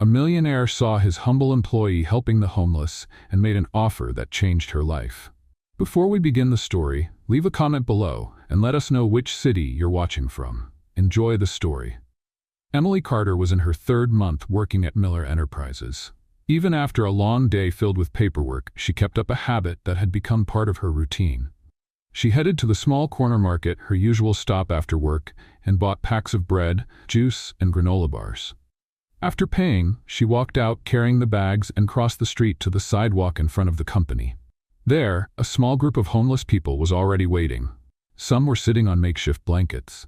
A millionaire saw his humble employee helping the homeless and made an offer that changed her life. Before we begin the story, leave a comment below and let us know which city you're watching from. Enjoy the story. Emily Carter was in her 3rd month working at Miller Enterprises. Even after a long day filled with paperwork, she kept up a habit that had become part of her routine. She headed to the small corner market, her usual stop after work, and bought packs of bread, juice, and granola bars. After paying, she walked out carrying the bags and crossed the street to the sidewalk in front of the company. There, a small group of homeless people was already waiting. Some were sitting on makeshift blankets.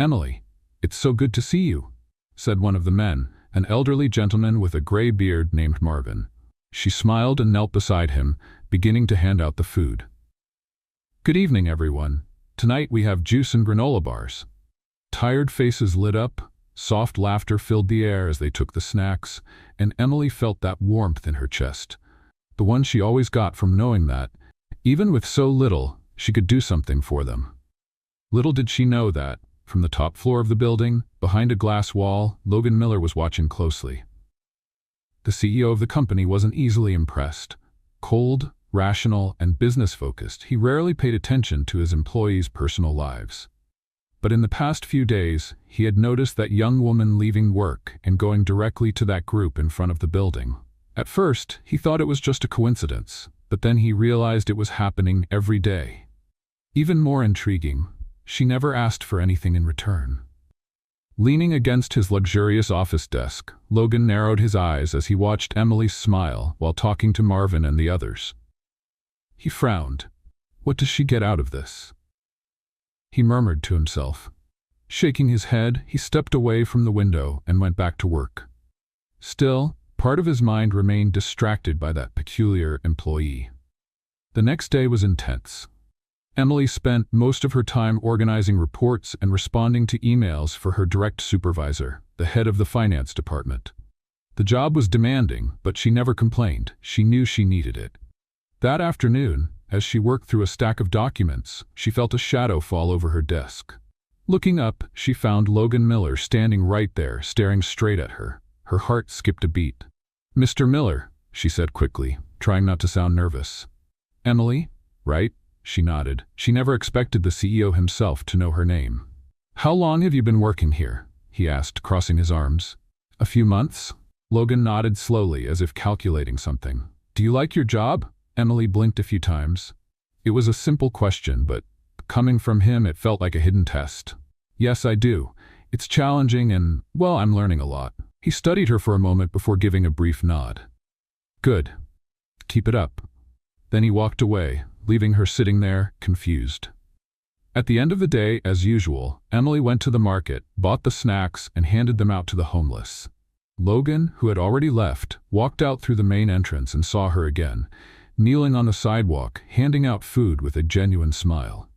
"Emily, it's so good to see you," said one of the men, an elderly gentleman with a gray beard named Marvin. She smiled and knelt beside him, beginning to hand out the food. "Good evening, everyone. Tonight we have juice and granola bars." Tired faces lit up, soft laughter filled the air as they took the snacks, and Emily felt that warmth in her chest, the one she always got from knowing that, even with so little, she could do something for them. Little did she know that, from the top floor of the building, behind a glass wall, Logan Miller was watching closely. The CEO of the company wasn't easily impressed. Cold, rational, and business-focused, he rarely paid attention to his employees' personal lives. But in the past few days, he had noticed that young woman leaving work and going directly to that group in front of the building. At first, he thought it was just a coincidence, but then he realized it was happening every day. Even more intriguing, she never asked for anything in return. Leaning against his luxurious office desk, Logan narrowed his eyes as he watched Emily smile while talking to Marvin and the others. He frowned. What does she get out of this? He murmured to himself. Shaking his head, he stepped away from the window and went back to work. Still, part of his mind remained distracted by that peculiar employee. The next day was intense. Emily spent most of her time organizing reports and responding to emails for her direct supervisor, the head of the finance department. The job was demanding, but she never complained. She knew she needed it. That afternoon, as she worked through a stack of documents, she felt a shadow fall over her desk. Looking up, she found Logan Miller standing right there, staring straight at her. Her heart skipped a beat. "Mr. Miller," she said quickly, trying not to sound nervous. "Emily, right?" She nodded. She never expected the CEO himself to know her name. "How long have you been working here?" he asked, crossing his arms. "A few months?" Logan nodded slowly, as if calculating something. "Do you like your job?" Emily blinked a few times. It was a simple question, but coming from him it felt like a hidden test. "Yes, I do. It's challenging and, well, I'm learning a lot." He studied her for a moment before giving a brief nod. "Good. Keep it up." Then he walked away, leaving her sitting there, confused. At the end of the day, as usual, Emily went to the market, bought the snacks, and handed them out to the homeless. Logan, who had already left, walked out through the main entrance and saw her again, kneeling on the sidewalk, handing out food with a genuine smile.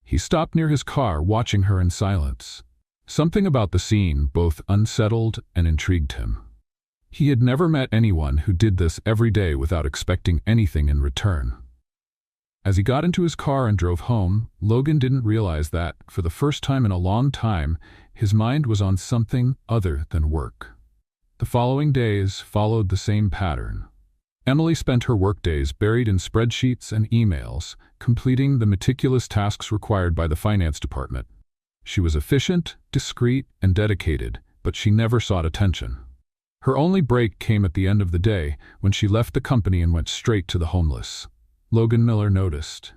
He stopped near his car, watching her in silence. Something about the scene both unsettled and intrigued him. He had never met anyone who did this every day without expecting anything in return. As he got into his car and drove home, Logan didn't realize that, for the first time in a long time, his mind was on something other than work. The following days followed the same pattern. Emily spent her workdays buried in spreadsheets and emails, completing the meticulous tasks required by the finance department. She was efficient, discreet, and dedicated, but she never sought attention. Her only break came at the end of the day, when she left the company and went straight to the homeless. Logan Miller noticed.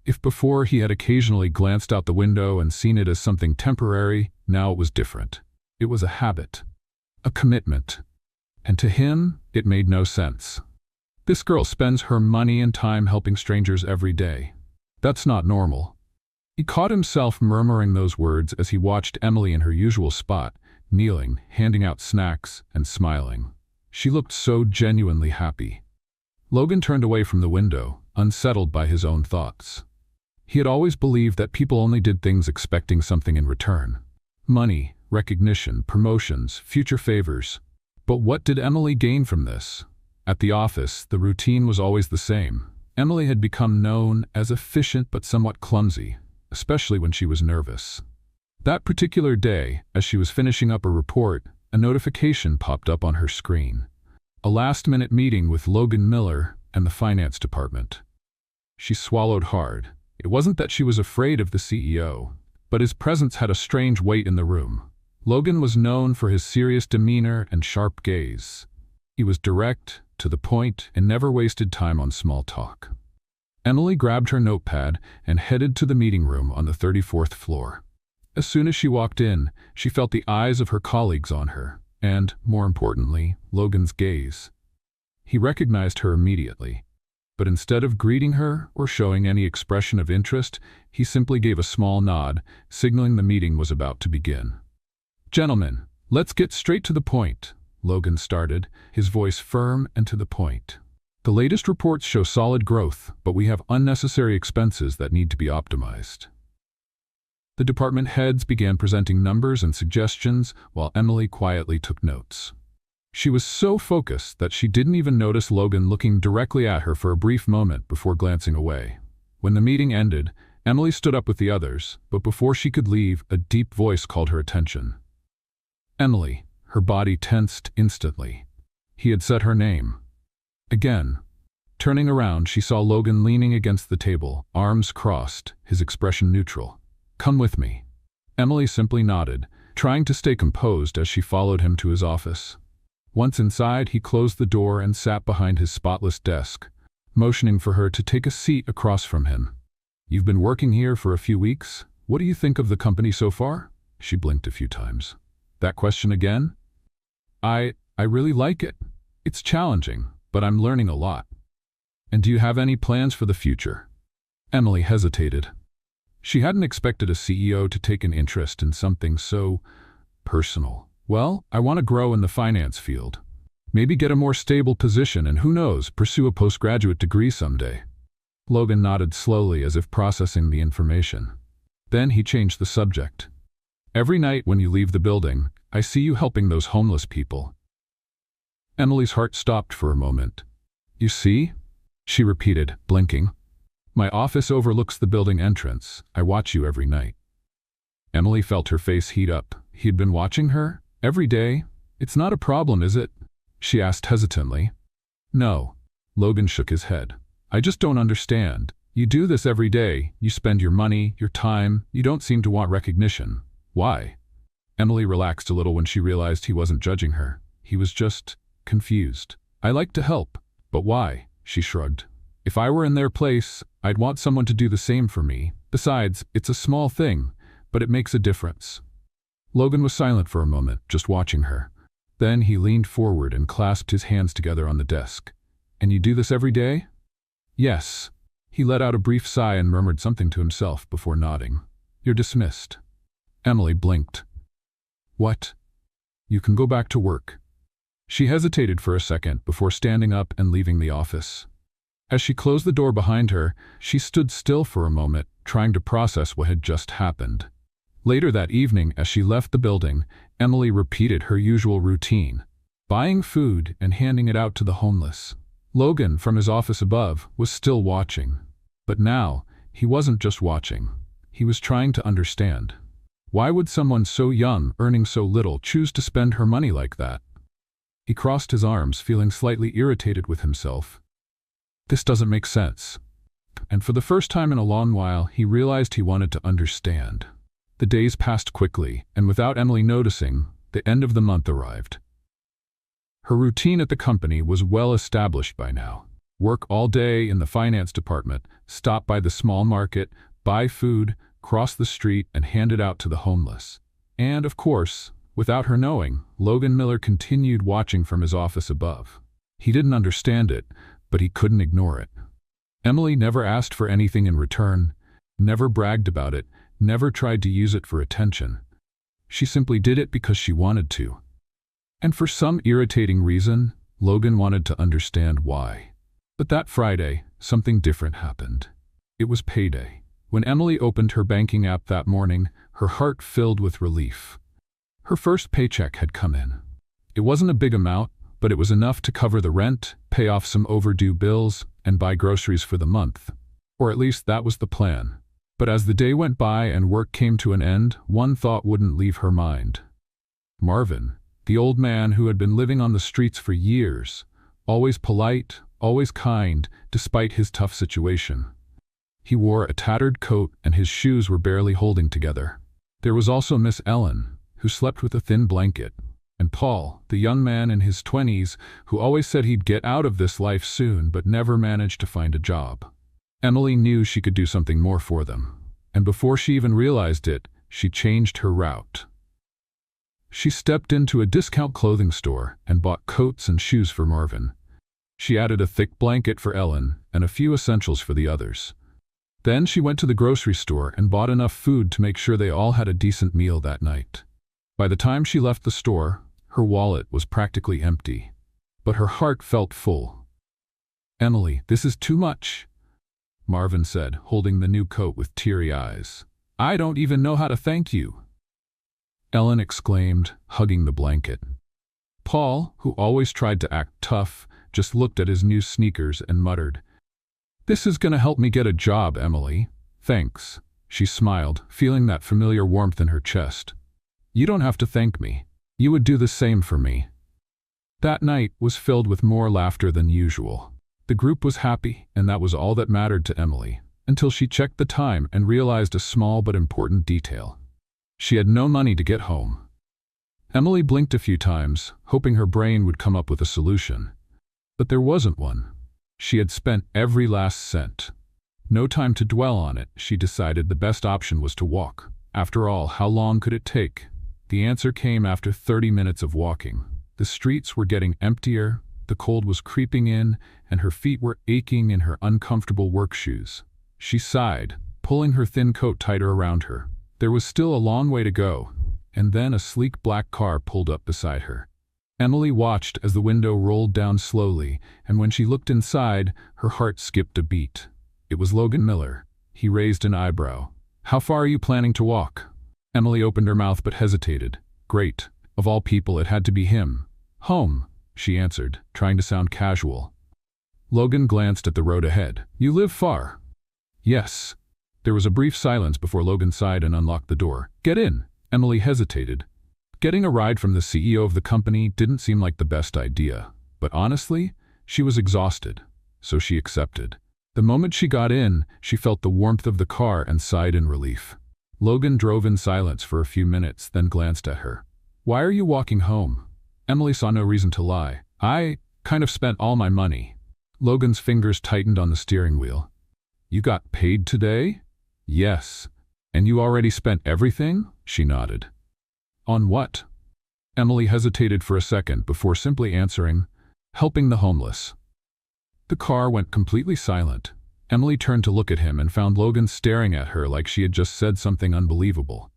If before he had occasionally glanced out the window and seen it as something temporary, now it was different. It was a habit, a commitment. And to him, it made no sense. This girl spends her money and time helping strangers every day. That's not normal. He caught himself murmuring those words as he watched Emily in her usual spot, kneeling, handing out snacks, and smiling. She looked so genuinely happy. Logan turned away from the window, unsettled by his own thoughts. He had always believed that people only did things expecting something in return. Money, recognition, promotions, future favors. But what did Emily gain from this? At the office, the routine was always the same. Emily had become known as efficient but somewhat clumsy, especially when she was nervous. That particular day, as she was finishing up a report, a notification popped up on her screen. A last-minute meeting with Logan Miller and the finance department. She swallowed hard. It wasn't that she was afraid of the CEO, but his presence had a strange weight in the room. Logan was known for his serious demeanor and sharp gaze. He was direct, to the point, and never wasted time on small talk. Emily grabbed her notepad and headed to the meeting room on the 34th floor. As soon as she walked in, she felt the eyes of her colleagues on her, and, more importantly, Logan's gaze. He recognized her immediately, but instead of greeting her or showing any expression of interest, he simply gave a small nod, signaling the meeting was about to begin. "Gentlemen, let's get straight to the point," Logan started, his voice firm and to the point. "The latest reports show solid growth, but we have unnecessary expenses that need to be optimized." The department heads began presenting numbers and suggestions while Emily quietly took notes. She was so focused that she didn't even notice Logan looking directly at her for a brief moment before glancing away. When the meeting ended, Emily stood up with the others, but before she could leave, a deep voice called her attention. "Emily." Her body tensed instantly. He had said her name. Again. Turning around, she saw Logan leaning against the table, arms crossed, his expression neutral. "Come with me." Emily simply nodded, trying to stay composed as she followed him to his office. Once inside, he closed the door and sat behind his spotless desk, motioning for her to take a seat across from him. "You've been working here for a few weeks. What do you think of the company so far?" She blinked a few times. "That question again?" I really like it. It's challenging, but I'm learning a lot." "And do you have any plans for the future?" Emily hesitated. She hadn't expected a CEO to take an interest in something so personal. "Well, I want to grow in the finance field. Maybe get a more stable position and who knows, pursue a postgraduate degree someday." Logan nodded slowly as if processing the information. Then he changed the subject. "Every night when you leave the building, I see you helping those homeless people." Emily's heart stopped for a moment. "You see?" she repeated, blinking. "My office overlooks the building entrance. I watch you every night." Emily felt her face heat up. He had been watching her? Every day? "It's not a problem, is it?" she asked hesitantly. "No." Logan shook his head. "I just don't understand. You do this every day. You spend your money, your time. You don't seem to want recognition. Why?" Emily relaxed a little when she realized he wasn't judging her. He was just confused. "I like to help. But why?" she shrugged. "If I were in their place, I'd want someone to do the same for me. Besides, it's a small thing, but it makes a difference." Logan was silent for a moment, just watching her. Then he leaned forward and clasped his hands together on the desk. "And you do this every day?" "Yes." He let out a brief sigh and murmured something to himself before nodding. "You're dismissed." Emily blinked. "What?" "You can go back to work." She hesitated for a second before standing up and leaving the office. As she closed the door behind her, she stood still for a moment, trying to process what had just happened. Later that evening, as she left the building, Emily repeated her usual routine, buying food and handing it out to the homeless. Logan, from his office above, was still watching. But now, he wasn't just watching. He was trying to understand. Why would someone so young, earning so little, choose to spend her money like that? He crossed his arms, feeling slightly irritated with himself. This doesn't make sense. And for the first time in a long while, he realized he wanted to understand. The days passed quickly, and without Emily noticing, the end of the month arrived. Her routine at the company was well established by now. Work all day in the finance department, stop by the small market, buy food, cross the street, and hand it out to the homeless. And, of course, without her knowing, Logan Miller continued watching from his office above. He didn't understand it, but he couldn't ignore it. Emily never asked for anything in return, never bragged about it, never tried to use it for attention. She simply did it because she wanted to. And for some irritating reason, Logan wanted to understand why. But that Friday, something different happened. It was payday. When Emily opened her banking app that morning, her heart filled with relief. Her first paycheck had come in. It wasn't a big amount, but it was enough to cover the rent, pay off some overdue bills, and buy groceries for the month. Or at least that was the plan. But as the day went by and work came to an end, one thought wouldn't leave her mind. Marvin. The old man who had been living on the streets for years, always polite, always kind, despite his tough situation. He wore a tattered coat and his shoes were barely holding together. There was also Miss Ellen, who slept with a thin blanket, and Paul, the young man in his 20s, who always said he'd get out of this life soon but never managed to find a job. Emily knew she could do something more for them, and before she even realized it, she changed her route. She stepped into a discount clothing store and bought coats and shoes for Marvin. She added a thick blanket for Ellen and a few essentials for the others. Then she went to the grocery store and bought enough food to make sure they all had a decent meal that night. By the time she left the store, her wallet was practically empty, but her heart felt full. "Emily, this is too much," Marvin said, holding the new coat with teary eyes. "I don't even know how to thank you," Ellen exclaimed, hugging the blanket. Paul, who always tried to act tough, just looked at his new sneakers and muttered, "This is gonna help me get a job, Emily. Thanks." She smiled, feeling that familiar warmth in her chest. "You don't have to thank me. You would do the same for me." That night was filled with more laughter than usual. The group was happy, and that was all that mattered to Emily, until she checked the time and realized a small but important detail. She had no money to get home. Emily blinked a few times, hoping her brain would come up with a solution. But there wasn't one. She had spent every last cent. No time to dwell on it, she decided the best option was to walk. After all, how long could it take? The answer came after 30 minutes of walking. The streets were getting emptier, the cold was creeping in, and her feet were aching in her uncomfortable work shoes. She sighed, pulling her thin coat tighter around her. There was still a long way to go, and then a sleek black car pulled up beside her. Emily watched as the window rolled down slowly, and when she looked inside, her heart skipped a beat. It was Logan Miller. He raised an eyebrow. "How far are you planning to walk?" Emily opened her mouth but hesitated. Great. Of all people, it had to be him. "Home," she answered, trying to sound casual. Logan glanced at the road ahead. "You live far?" "Yes." There was a brief silence before Logan sighed and unlocked the door. "Get in." Emily hesitated. Getting a ride from the CEO of the company didn't seem like the best idea, but honestly, she was exhausted, so she accepted. The moment she got in, she felt the warmth of the car and sighed in relief. Logan drove in silence for a few minutes, then glanced at her. "Why are you walking home?" Emily saw no reason to lie. "I kind of spent all my money." Logan's fingers tightened on the steering wheel. "You got paid today?" "Yes." "And you already spent everything?" She nodded. "On what?" Emily hesitated for a second before simply answering, "Helping the homeless." The car went completely silent. Emily turned to look at him and found Logan staring at her like she had just said something unbelievable.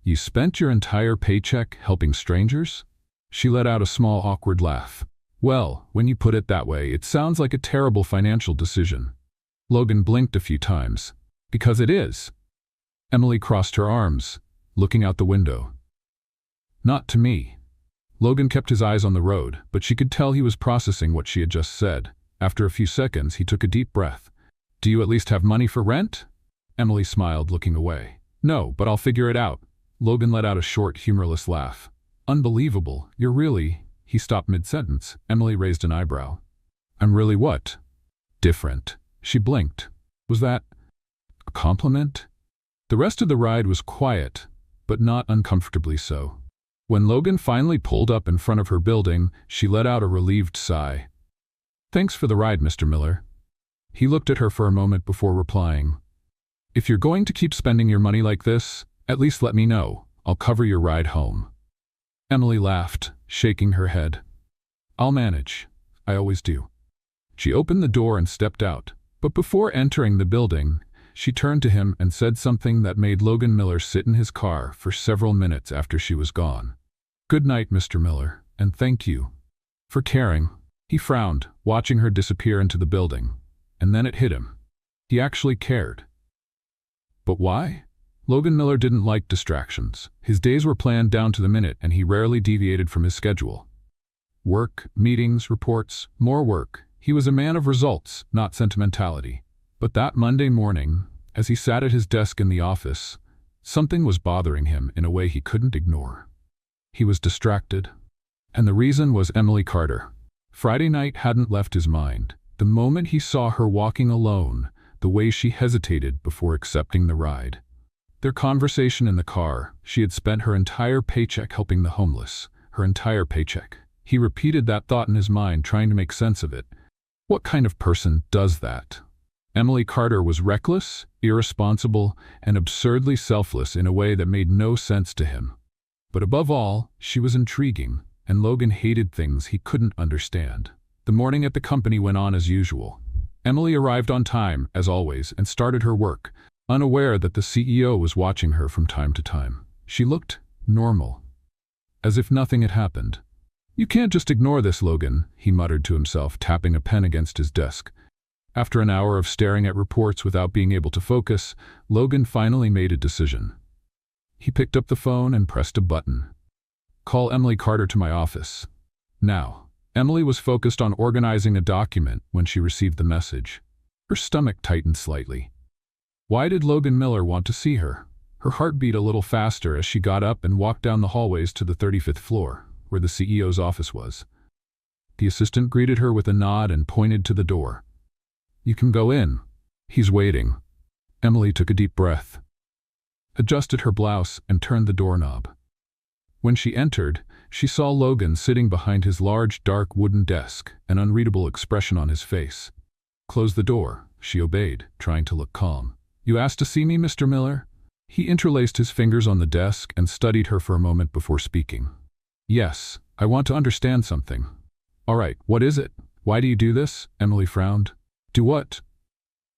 "You spent your entire paycheck helping strangers?" She let out a small awkward laugh. "Well, when you put it that way, it sounds like a terrible financial decision." Logan blinked a few times. "Because it is." Emily crossed her arms, looking out the window. "Not to me." Logan kept his eyes on the road, but she could tell he was processing what she had just said. After a few seconds, he took a deep breath. "Do you at least have money for rent?" Emily smiled, looking away. "No, but I'll figure it out." Logan let out a short, humorless laugh. "Unbelievable. You're really—" He stopped mid-sentence. Emily raised an eyebrow. "I'm really what?" "Different." She blinked. Was that a compliment? The rest of the ride was quiet, but not uncomfortably so. When Logan finally pulled up in front of her building, she let out a relieved sigh. "Thanks for the ride, Mr. Miller." He looked at her for a moment before replying, "If you're going to keep spending your money like this, at least let me know. I'll cover your ride home." Emily laughed, shaking her head. "I'll manage. I always do." She opened the door and stepped out, but before entering the building, she turned to him and said something that made Logan Miller sit in his car for several minutes after she was gone. "Good night, Mr. Miller, and thank you for caring." He frowned, watching her disappear into the building, and then it hit him. He actually cared. But why? Logan Miller didn't like distractions. His days were planned down to the minute, and he rarely deviated from his schedule. Work, meetings, reports, more work. He was a man of results, not sentimentality. But that Monday morning, as he sat at his desk in the office, something was bothering him in a way he couldn't ignore. He was distracted. And the reason was Emily Carter. Friday night hadn't left his mind. The moment he saw her walking alone, the way she hesitated before accepting the ride. Their conversation in the car, she had spent her entire paycheck helping the homeless. Her entire paycheck. He repeated that thought in his mind, trying to make sense of it. What kind of person does that? Emily Carter was reckless, irresponsible, and absurdly selfless in a way that made no sense to him. But above all, she was intriguing, and Logan hated things he couldn't understand. The morning at the company went on as usual. Emily arrived on time, as always, and started her work, unaware that the CEO was watching her from time to time. She looked normal, as if nothing had happened. "You can't just ignore this, Logan," he muttered to himself, tapping a pen against his desk. After an hour of staring at reports without being able to focus, Logan finally made a decision. He picked up the phone and pressed a button. "Call Emily Carter to my office. Now." Emily was focused on organizing a document when she received the message. Her stomach tightened slightly. Why did Logan Miller want to see her? Her heart beat a little faster as she got up and walked down the hallways to the 35th floor, where the CEO's office was. The assistant greeted her with a nod and pointed to the door. "You can go in. He's waiting." Emily took a deep breath, adjusted her blouse, and turned the doorknob. When she entered, she saw Logan sitting behind his large, dark wooden desk, an unreadable expression on his face. "Close the door," she obeyed, trying to look calm. "You asked to see me, Mr. Miller?" He interlaced his fingers on the desk and studied her for a moment before speaking. "Yes, I want to understand something." "All right, what is it? Why do you do this?" Emily frowned. "Do what?"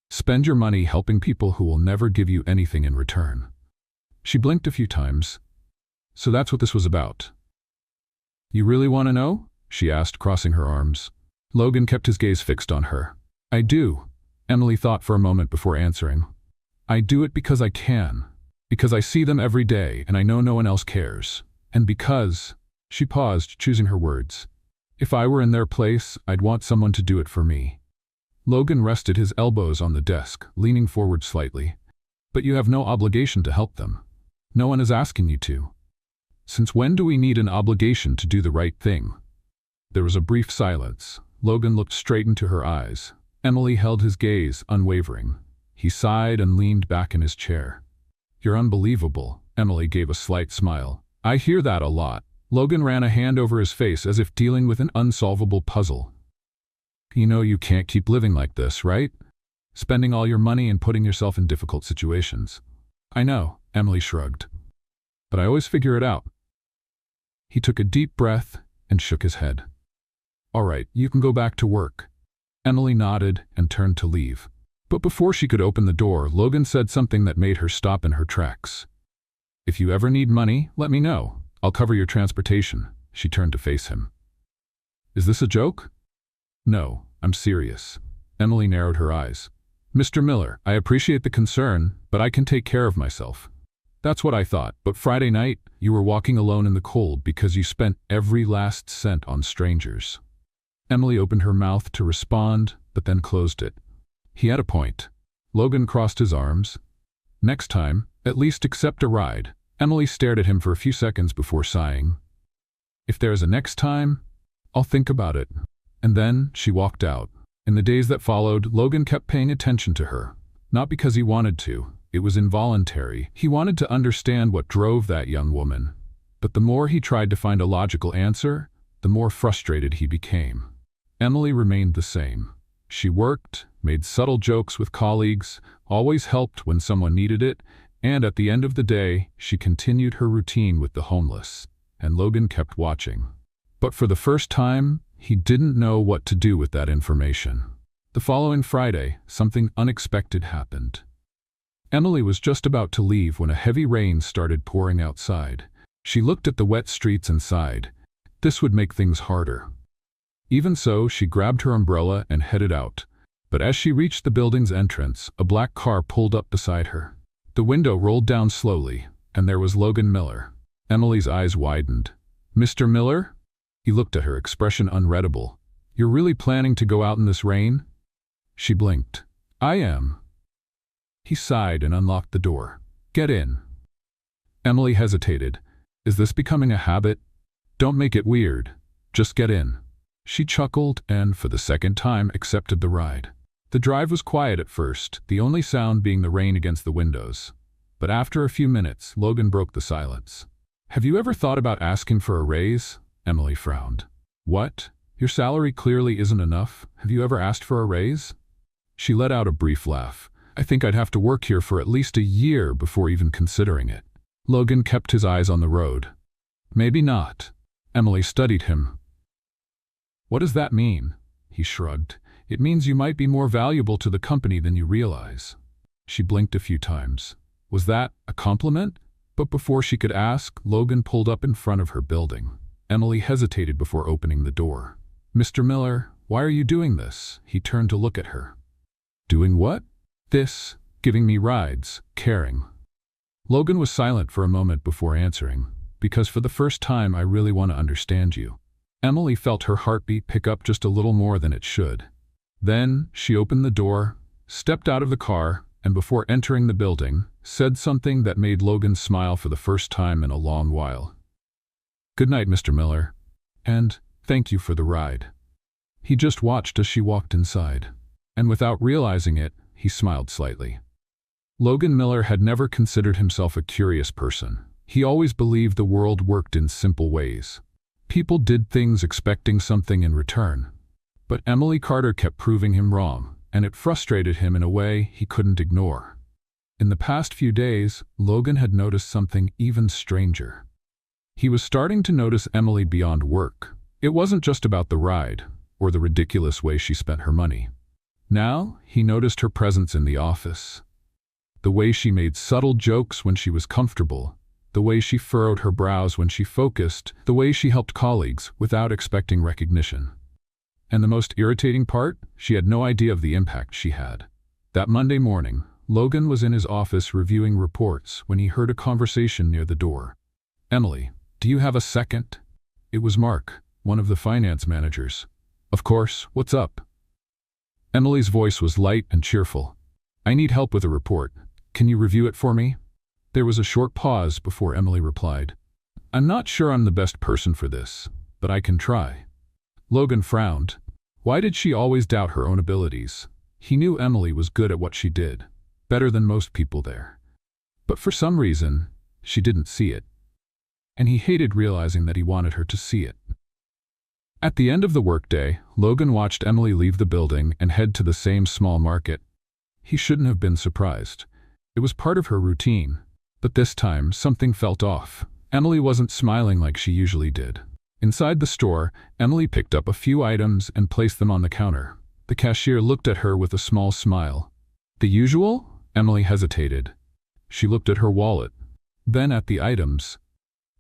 "Spend your money helping people who will never give you anything in return." She blinked a few times. "So that's what this was about." "You really want to know?" she asked, crossing her arms. Logan kept his gaze fixed on her. "I do." Emily thought for a moment before answering. "I do it because I can. Because I see them every day and I know no one else cares. And because—" She paused, choosing her words. "If I were in their place, I'd want someone to do it for me." Logan rested his elbows on the desk, leaning forward slightly. "But you have no obligation to help them. No one is asking you to. Since when do we need an obligation to do the right thing?" There was a brief silence. Logan looked straight into her eyes. Emily held his gaze, unwavering. He sighed and leaned back in his chair. "You're unbelievable." Emily gave a slight smile. "I hear that a lot." Logan ran a hand over his face as if dealing with an unsolvable puzzle. "You know you can't keep living like this, right? Spending all your money and putting yourself in difficult situations." "I know," Emily shrugged. "But I always figure it out." He took a deep breath and shook his head. "All right, you can go back to work." Emily nodded and turned to leave. But before she could open the door, Logan said something that made her stop in her tracks. "If you ever need money, let me know. I'll cover your transportation." She turned to face him. "Is this a joke?" "No, I'm serious." Emily narrowed her eyes. "Mr. Miller, I appreciate the concern, but I can take care of myself." "That's what I thought, but Friday night, you were walking alone in the cold because you spent every last cent on strangers." Emily opened her mouth to respond, but then closed it. He had a point. Logan crossed his arms. "Next time, at least accept a ride." Emily stared at him for a few seconds before sighing. "If there's a next time, I'll think about it." And then she walked out. In the days that followed, Logan kept paying attention to her. Not because he wanted to. It was involuntary. He wanted to understand what drove that young woman. But the more he tried to find a logical answer, the more frustrated he became. Emily remained the same. She worked, made subtle jokes with colleagues, always helped when someone needed it, and at the end of the day, she continued her routine with the homeless. And Logan kept watching. But for the first time, he didn't know what to do with that information. The following Friday, something unexpected happened. Emily was just about to leave when a heavy rain started pouring outside. She looked at the wet streets and sighed. This would make things harder. Even so, she grabbed her umbrella and headed out. But as she reached the building's entrance, a black car pulled up beside her. The window rolled down slowly, and there was Logan Miller. Emily's eyes widened. "Mr. Miller?" He looked at her, expression unreadable. "You're really planning to go out in this rain?" She blinked. "I am." He sighed and unlocked the door. "Get in." Emily hesitated. "Is this becoming a habit?" "Don't make it weird." Just get in. She chuckled and, for the second time, accepted the ride. The drive was quiet at first, the only sound being the rain against the windows. But after a few minutes, Logan broke the silence. Have you ever thought about asking for a raise? Emily frowned. What? Your salary clearly isn't enough. Have you ever asked for a raise? She let out a brief laugh. I think I'd have to work here for at least a year before even considering it. Logan kept his eyes on the road. Maybe not. Emily studied him. What does that mean? He shrugged. It means you might be more valuable to the company than you realize. She blinked a few times. Was that a compliment? But before she could ask, Logan pulled up in front of her building. Emily hesitated before opening the door. Mr. Miller, why are you doing this? He turned to look at her. Doing what? This, giving me rides, caring. Logan was silent for a moment before answering. Because for the first time I really want to understand you. Emily felt her heartbeat pick up just a little more than it should. Then she opened the door, stepped out of the car, and before entering the building, said something that made Logan smile for the first time in a long while. Good night, Mr. Miller. And thank you for the ride. He just watched as she walked inside. And without realizing it, he smiled slightly. Logan Miller had never considered himself a curious person. He always believed the world worked in simple ways. People did things expecting something in return. But Emily Carter kept proving him wrong, and it frustrated him in a way he couldn't ignore. In the past few days, Logan had noticed something even stranger. He was starting to notice Emily beyond work. It wasn't just about the ride, or the ridiculous way she spent her money. Now, he noticed her presence in the office. The way she made subtle jokes when she was comfortable, the way she furrowed her brows when she focused, the way she helped colleagues without expecting recognition. And the most irritating part, she had no idea of the impact she had. That Monday morning, Logan was in his office reviewing reports when he heard a conversation near the door. Emily, do you have a second? It was Mark, one of the finance managers. Of course, what's up? Emily's voice was light and cheerful. I need help with a report. Can you review it for me? There was a short pause before Emily replied. I'm not sure I'm the best person for this, but I can try. Logan frowned. Why did she always doubt her own abilities? He knew Emily was good at what she did, better than most people there. But for some reason, she didn't see it. And he hated realizing that he wanted her to see it. At the end of the workday, Logan watched Emily leave the building and head to the same small market. He shouldn't have been surprised. It was part of her routine. But this time, something felt off. Emily wasn't smiling like she usually did. Inside the store, Emily picked up a few items and placed them on the counter. The cashier looked at her with a small smile. The usual? Emily hesitated. She looked at her wallet, then at the items.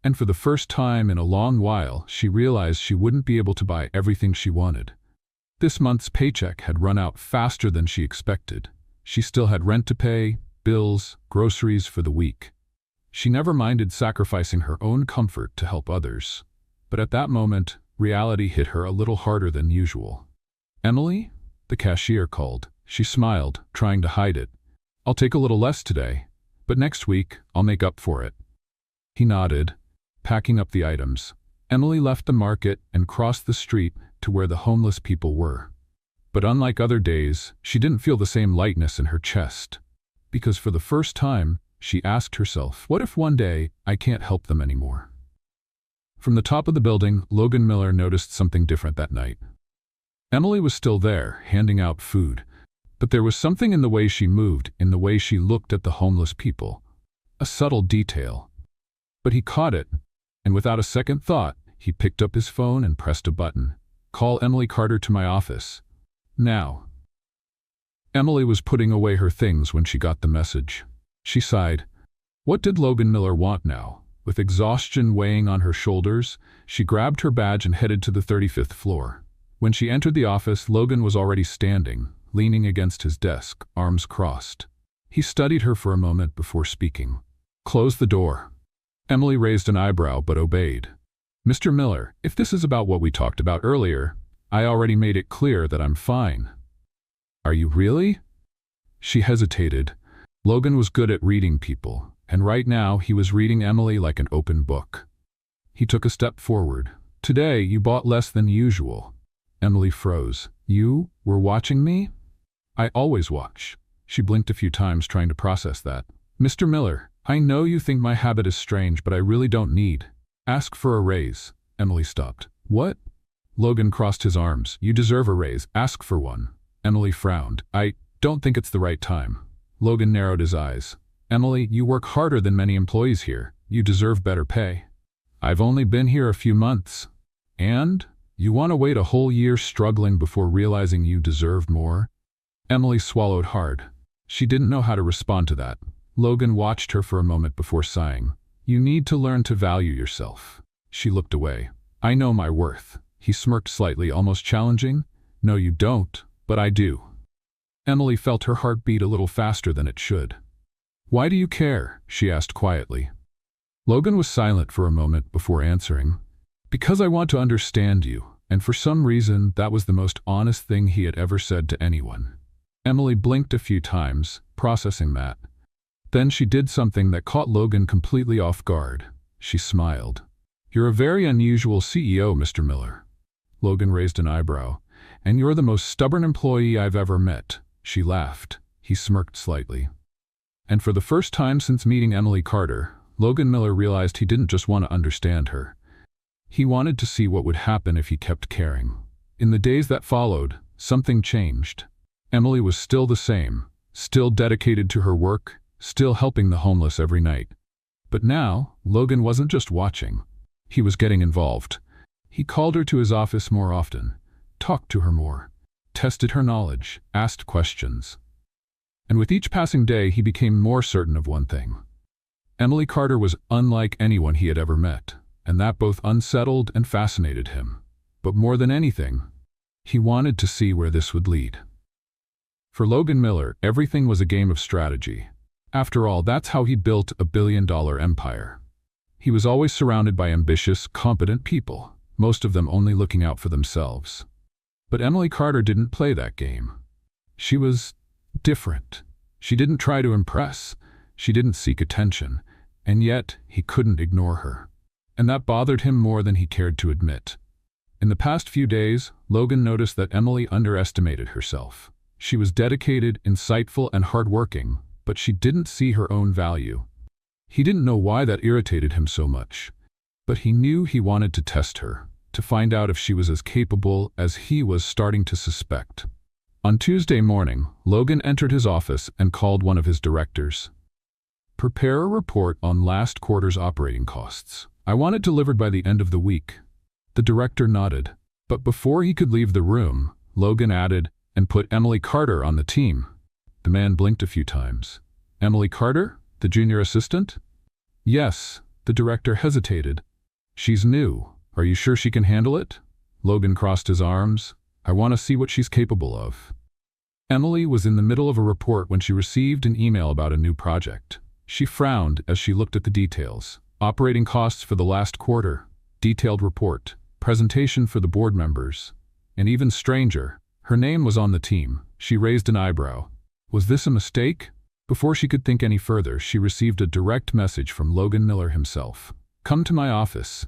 And for the first time in a long while, she realized she wouldn't be able to buy everything she wanted. This month's paycheck had run out faster than she expected. She still had rent to pay, bills, groceries for the week. She never minded sacrificing her own comfort to help others. But at that moment, reality hit her a little harder than usual. Emily? The cashier called. She smiled, trying to hide it. I'll take a little less today, but next week I'll make up for it. He nodded, packing up the items. Emily left the market and crossed the street to where the homeless people were. But unlike other days, she didn't feel the same lightness in her chest. Because for the first time, she asked herself, what if one day I can't help them anymore? From the top of the building, Logan Miller noticed something different that night. Emily was still there, handing out food. But there was something in the way she moved, in the way she looked at the homeless people. A subtle detail. But he caught it, and without a second thought, he picked up his phone and pressed a button. Call Emily Carter to my office. Now. Emily was putting away her things when she got the message. She sighed. What did Logan Miller want now? With exhaustion weighing on her shoulders, she grabbed her badge and headed to the 35th floor. When she entered the office, Logan was already standing, leaning against his desk, arms crossed. He studied her for a moment before speaking. Close the door. Emily raised an eyebrow but obeyed. Mr. Miller, if this is about what we talked about earlier, I already made it clear that I'm fine. Are you really? She hesitated. Logan was good at reading people, and right now he was reading Emily like an open book. He took a step forward. Today, you bought less than usual. Emily froze. You were watching me? I always watch. She blinked a few times, trying to process that. Mr. Miller, I know you think my habit is strange, but I really don't need. Ask for a raise. Emily stopped. What? Logan crossed his arms. You deserve a raise. Ask for one. Emily frowned. I don't think it's the right time. Logan narrowed his eyes. Emily, you work harder than many employees here. You deserve better pay. I've only been here a few months. And? You want to wait a whole year struggling before realizing you deserve more? Emily swallowed hard. She didn't know how to respond to that. Logan watched her for a moment before sighing. You need to learn to value yourself. She looked away. I know my worth. He smirked slightly, almost challenging. No, you don't, but I do. Emily felt her heart beat a little faster than it should. Why do you care? She asked quietly. Logan was silent for a moment before answering. Because I want to understand you, and for some reason that was the most honest thing he had ever said to anyone. Emily blinked a few times, processing that. Then she did something that caught Logan completely off guard. She smiled. You're a very unusual CEO, Mr. Miller. Logan raised an eyebrow. And you're the most stubborn employee I've ever met. She laughed. He smirked slightly. And for the first time since meeting Emily Carter, Logan Miller realized he didn't just want to understand her. He wanted to see what would happen if he kept caring. In the days that followed, something changed. Emily was still the same, still dedicated to her work, still helping the homeless every night. But now, Logan wasn't just watching. He was getting involved. He called her to his office more often, talked to her more, tested her knowledge, asked questions. And with each passing day, he became more certain of one thing. Emily Carter was unlike anyone he had ever met, and that both unsettled and fascinated him. But more than anything, he wanted to see where this would lead. For Logan Miller, everything was a game of strategy. After all, that's how he built a billion-dollar empire. He was always surrounded by ambitious, competent people, most of them only looking out for themselves. But Emily Carter didn't play that game. She was different. She didn't try to impress. She didn't seek attention. And yet, he couldn't ignore her. And that bothered him more than he cared to admit. In the past few days, Logan noticed that Emily underestimated herself. She was dedicated, insightful, and hardworking, but she didn't see her own value. He didn't know why that irritated him so much. But he knew he wanted to test her, to find out if she was as capable as he was starting to suspect. On Tuesday morning, Logan entered his office and called one of his directors. Prepare a report on last quarter's operating costs. I want it delivered by the end of the week. The director nodded. But before he could leave the room, Logan added, and put Emily Carter on the team. The man blinked a few times. Emily Carter? The junior assistant? Yes. The director hesitated. She's new. Are you sure she can handle it? Logan crossed his arms. I want to see what she's capable of. Emily was in the middle of a report when she received an email about a new project. She frowned as she looked at the details. Operating costs for the last quarter, detailed report, presentation for the board members, and even stranger, her name was on the team. She raised an eyebrow. Was this a mistake? Before she could think any further, she received a direct message from Logan Miller himself. Come to my office.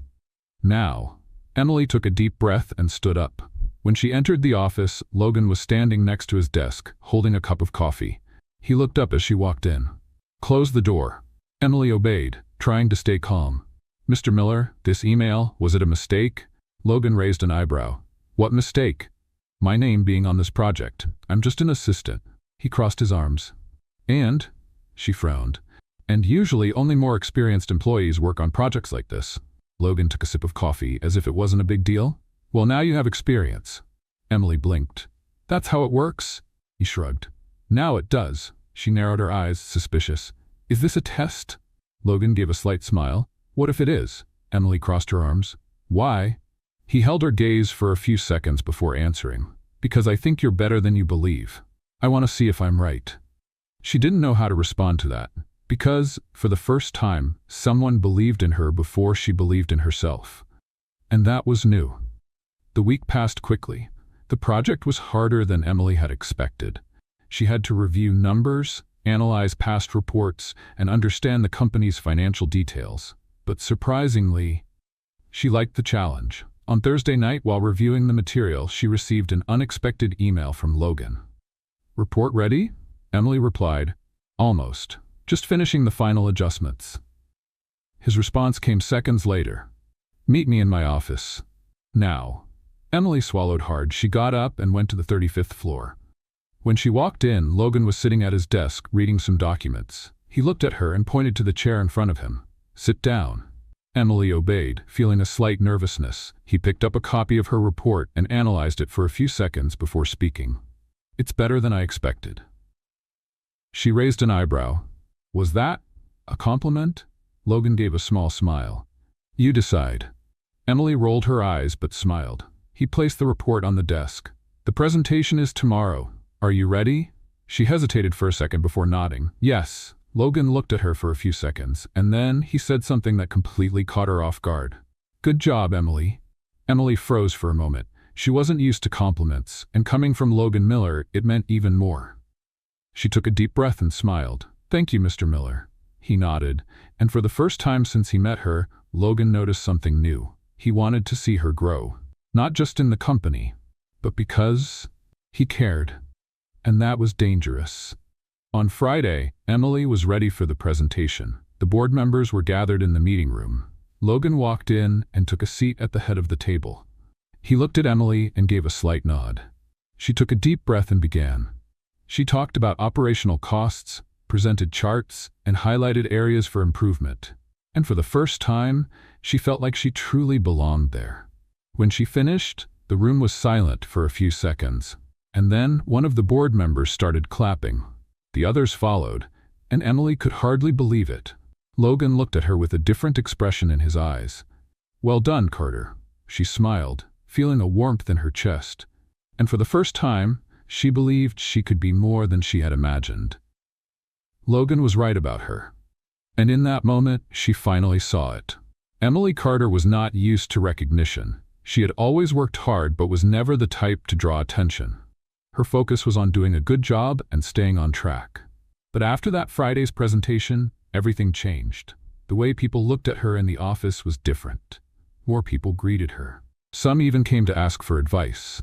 Now. Emily took a deep breath and stood up. When she entered the office, Logan was standing next to his desk, holding a cup of coffee. He looked up as she walked in. Close the door. Emily obeyed, trying to stay calm. Mr. Miller, this email, was it a mistake? Logan raised an eyebrow. What mistake? My name being on this project. I'm just an assistant. He crossed his arms. And? She frowned. And usually only more experienced employees work on projects like this. Logan took a sip of coffee as if it wasn't a big deal. Well, now you have experience. Emily blinked. That's how it works? He shrugged. Now it does. She narrowed her eyes, suspicious. Is this a test? Logan gave a slight smile. What if it is? Emily crossed her arms. Why? He held her gaze for a few seconds before answering. Because I think you're better than you believe. I want to see if I'm right. She didn't know how to respond to that. Because, for the first time, someone believed in her before she believed in herself. And that was new. The week passed quickly. The project was harder than Emily had expected. She had to review numbers, analyze past reports, and understand the company's financial details. But surprisingly, she liked the challenge. On Thursday night, while reviewing the material, she received an unexpected email from Logan. "Report ready?" Emily replied, "Almost. Just finishing the final adjustments." His response came seconds later. "Meet me in my office. Now." Emily swallowed hard. She got up and went to the 35th floor. When she walked in, Logan was sitting at his desk reading some documents. He looked at her and pointed to the chair in front of him. "Sit down." Emily obeyed, feeling a slight nervousness. He picked up a copy of her report and analyzed it for a few seconds before speaking. "It's better than I expected." She raised an eyebrow. "Was that a compliment?" Logan gave a small smile. "You decide." Emily rolled her eyes but smiled. He placed the report on the desk. "The presentation is tomorrow. Are you ready?" She hesitated for a second before nodding. "Yes." Logan looked at her for a few seconds, and then he said something that completely caught her off guard. "Good job, Emily." Emily froze for a moment. She wasn't used to compliments, and coming from Logan Miller, it meant even more. She took a deep breath and smiled. "Thank you, Mr. Miller." He nodded, and for the first time since he met her, Logan noticed something new. He wanted to see her grow. Not just in the company, but because he cared. And that was dangerous. On Friday, Emily was ready for the presentation. The board members were gathered in the meeting room. Logan walked in and took a seat at the head of the table. He looked at Emily and gave a slight nod. She took a deep breath and began. She talked about operational costs, presented charts, and highlighted areas for improvement. And for the first time, she felt like she truly belonged there. When she finished, the room was silent for a few seconds. And then one of the board members started clapping. The others followed, and Emily could hardly believe it. Logan looked at her with a different expression in his eyes. "Well done, Carter." She smiled, feeling a warmth in her chest. And for the first time, she believed she could be more than she had imagined. Logan was right about her. And in that moment, she finally saw it. Emily Carter was not used to recognition. She had always worked hard but was never the type to draw attention. Her focus was on doing a good job and staying on track. But after that Friday's presentation, everything changed. The way people looked at her in the office was different. More people greeted her. Some even came to ask for advice.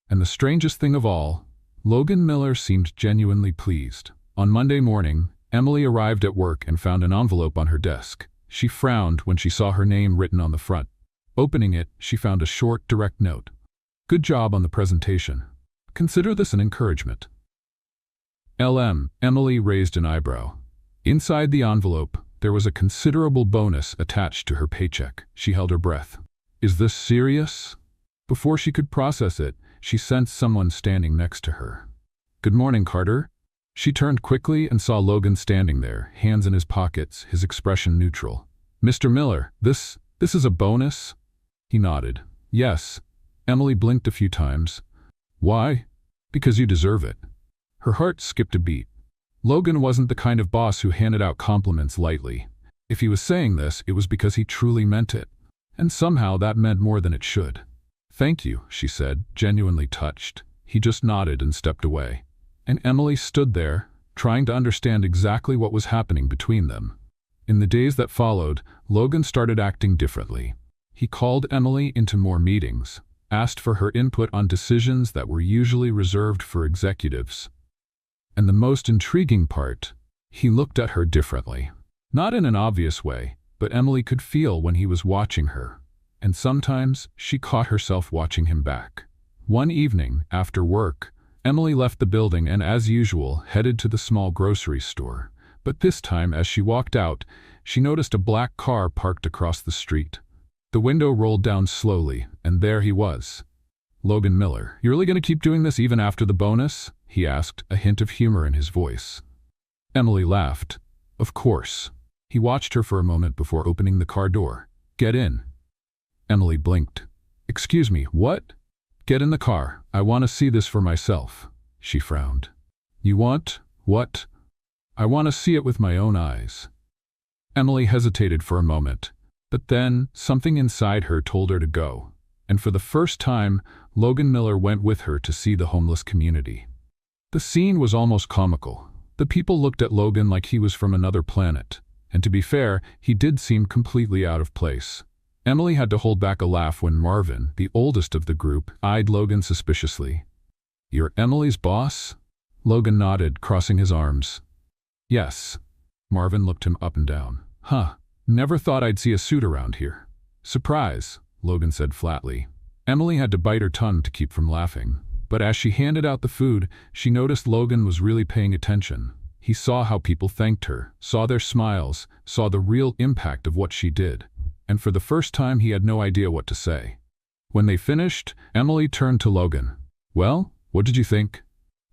And the strangest thing of all, Logan Miller seemed genuinely pleased. On Monday morning, Emily arrived at work and found an envelope on her desk. She frowned when she saw her name written on the front. Opening it, she found a short, direct note. "Good job on the presentation. Consider this an encouragement." Emily raised an eyebrow. Inside the envelope, there was a considerable bonus attached to her paycheck. She held her breath. "Is this serious?" Before she could process it, she sensed someone standing next to her. "Good morning, Carter." She turned quickly and saw Logan standing there, hands in his pockets, his expression neutral. "Mr. Miller, this is a bonus?" He nodded. "Yes." Emily blinked a few times. "Why?" "Because you deserve it." Her heart skipped a beat. Logan wasn't the kind of boss who handed out compliments lightly. If he was saying this, it was because he truly meant it. And somehow that meant more than it should. "Thank you," she said, genuinely touched. He just nodded and stepped away. And Emily stood there, trying to understand exactly what was happening between them. In the days that followed, Logan started acting differently. He called Emily into more meetings, asked for her input on decisions that were usually reserved for executives. And the most intriguing part, he looked at her differently. Not in an obvious way, but Emily could feel when he was watching her. And sometimes she caught herself watching him back. One evening, after work, Emily left the building and, as usual, headed to the small grocery store. But this time, as she walked out, she noticed a black car parked across the street. The window rolled down slowly, and there he was. "Logan Miller, you really going to keep doing this even after the bonus?" he asked, a hint of humor in his voice. Emily laughed. "Of course." He watched her for a moment before opening the car door. "Get in." Emily blinked. "Excuse me, what?" "Get in the car. I want to see this for myself." She frowned. "You want what?" "I want to see it with my own eyes." Emily hesitated for a moment. But then, something inside her told her to go. And for the first time, Logan Miller went with her to see the homeless community. The scene was almost comical. The people looked at Logan like he was from another planet. And to be fair, he did seem completely out of place. Emily had to hold back a laugh when Marvin, the oldest of the group, eyed Logan suspiciously. "You're Emily's boss?" Logan nodded, crossing his arms. "Yes." Marvin looked him up and down. "Huh. Never thought I'd see a suit around here." "Surprise," Logan said flatly. Emily had to bite her tongue to keep from laughing. But as she handed out the food, she noticed Logan was really paying attention. He saw how people thanked her, saw their smiles, saw the real impact of what she did. And for the first time he had no idea what to say. When they finished, Emily turned to Logan. "Well, what did you think?"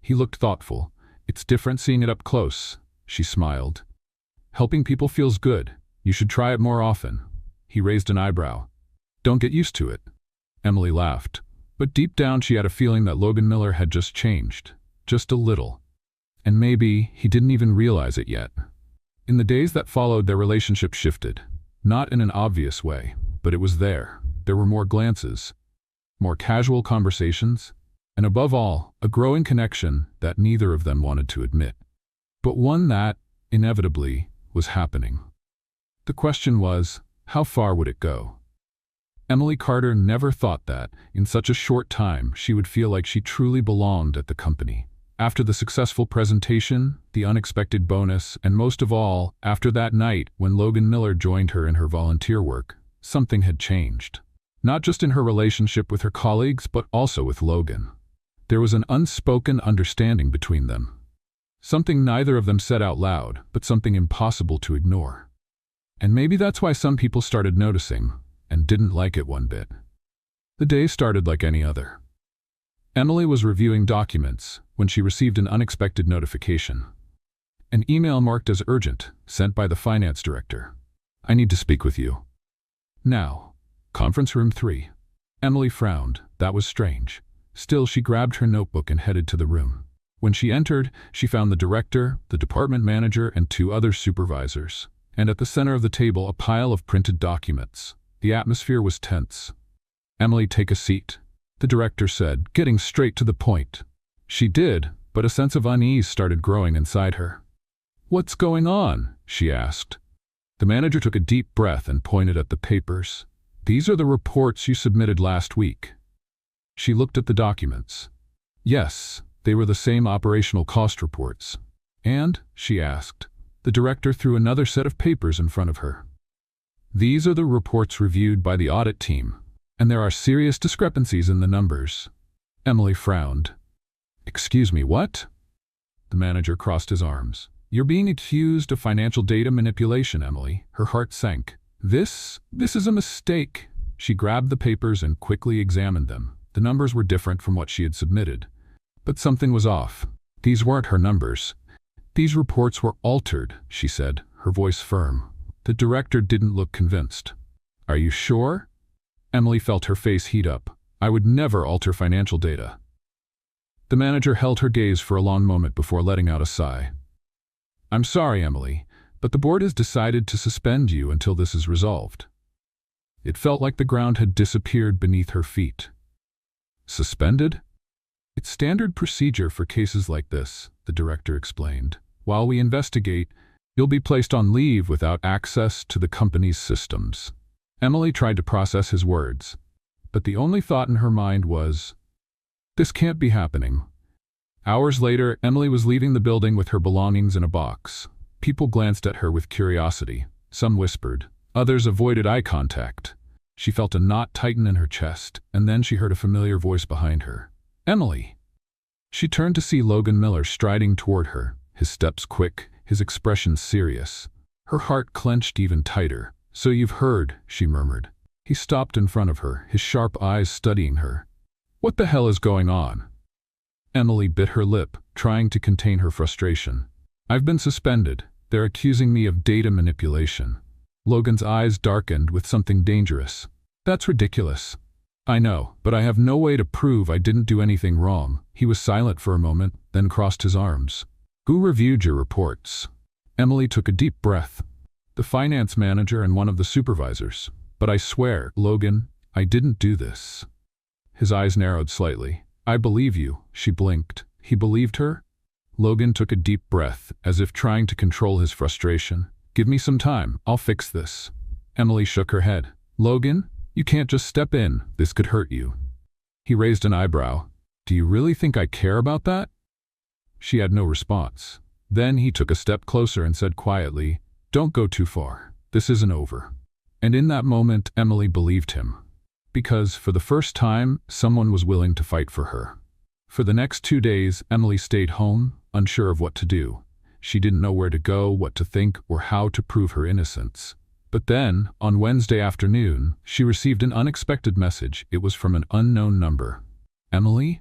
He looked thoughtful. "It's different seeing it up close," she smiled. "Helping people feels good. You should try it more often." He raised an eyebrow. "Don't get used to it." Emily laughed. But deep down she had a feeling that Logan Miller had just changed. Just a little. And maybe he didn't even realize it yet. In the days that followed, their relationship shifted. Not in an obvious way, but it was there. There were more glances, more casual conversations, and above all, a growing connection that neither of them wanted to admit. But one that, inevitably, was happening. The question was, how far would it go? Emily Carter never thought that, in such a short time, she would feel like she truly belonged at the company. After the successful presentation, the unexpected bonus, and most of all, after that night when Logan Miller joined her in her volunteer work, something had changed. Not just in her relationship with her colleagues, but also with Logan. There was an unspoken understanding between them. Something neither of them said out loud, but something impossible to ignore. And maybe that's why some people started noticing, and didn't like it one bit. The day started like any other. Emily was reviewing documents when she received an unexpected notification. An email marked as urgent, sent by the finance director. "I need to speak with you." "Now." Conference room 3. Emily frowned. That was strange. Still, she grabbed her notebook and headed to the room. When she entered, she found the director, the department manager, and 2 other supervisors. And at the center of the table, a pile of printed documents. The atmosphere was tense. "Emily, take a seat," the director said, getting straight to the point. She did, but a sense of unease started growing inside her. "What's going on?" she asked. The manager took a deep breath and pointed at the papers. "These are the reports you submitted last week." She looked at the documents. Yes, they were the same operational cost reports. "And?" she asked. The director threw another set of papers in front of her. "These are the reports reviewed by the audit team, and there are serious discrepancies in the numbers." Emily frowned. "Excuse me, what?" The manager crossed his arms. "You're being accused of financial data manipulation, Emily." Her heart sank. This is a mistake." She grabbed the papers and quickly examined them. The numbers were different from what she had submitted. But something was off. These weren't her numbers. "These reports were altered," she said, her voice firm. The director didn't look convinced. "Are you sure?" Emily felt her face heat up. "I would never alter financial data." The manager held her gaze for a long moment before letting out a sigh. "I'm sorry, Emily, but the board has decided to suspend you until this is resolved." It felt like the ground had disappeared beneath her feet. "Suspended?" "It's standard procedure for cases like this," the director explained. "While we investigate, you'll be placed on leave without access to the company's systems." Emily tried to process his words, but the only thought in her mind was, "This can't be happening." Hours later, Emily was leaving the building with her belongings in a box. People glanced at her with curiosity. Some whispered. Others avoided eye contact. She felt a knot tighten in her chest, and then she heard a familiar voice behind her. "Emily!" She turned to see Logan Miller striding toward her, his steps quick, his expression serious. Her heart clenched even tighter. "So you've heard," she murmured. He stopped in front of her, his sharp eyes studying her. "What the hell is going on?" Emily bit her lip, trying to contain her frustration. "I've been suspended. They're accusing me of data manipulation." Logan's eyes darkened with something dangerous. "That's ridiculous." "I know, but I have no way to prove I didn't do anything wrong." He was silent for a moment, then crossed his arms. "Who reviewed your reports?" Emily took a deep breath. "The finance manager and one of the supervisors. But I swear, Logan, I didn't do this." His eyes narrowed slightly. "I believe you," she blinked. He believed her? Logan took a deep breath, as if trying to control his frustration. "Give me some time, I'll fix this." Emily shook her head. "Logan, you can't just step in. This could hurt you." He raised an eyebrow. "Do you really think I care about that?" She had no response. Then he took a step closer and said quietly, "Don't go too far. This isn't over." And in that moment, Emily believed him. Because, for the first time, someone was willing to fight for her. For the next 2 days, Emily stayed home, unsure of what to do. She didn't know where to go, what to think, or how to prove her innocence. But then, on Wednesday afternoon, she received an unexpected message. It was from an unknown number. "Emily?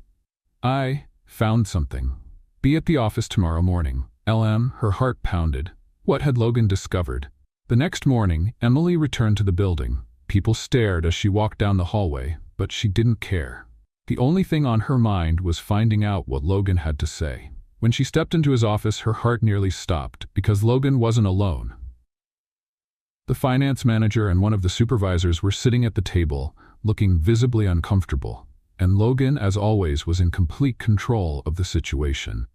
I found something. Be at the office tomorrow morning." Her heart pounded. What had Logan discovered? The next morning, Emily returned to the building. People stared as she walked down the hallway, but she didn't care. The only thing on her mind was finding out what Logan had to say. When she stepped into his office, her heart nearly stopped, because Logan wasn't alone. The finance manager and one of the supervisors were sitting at the table, looking visibly uncomfortable, and Logan, as always, was in complete control of the situation.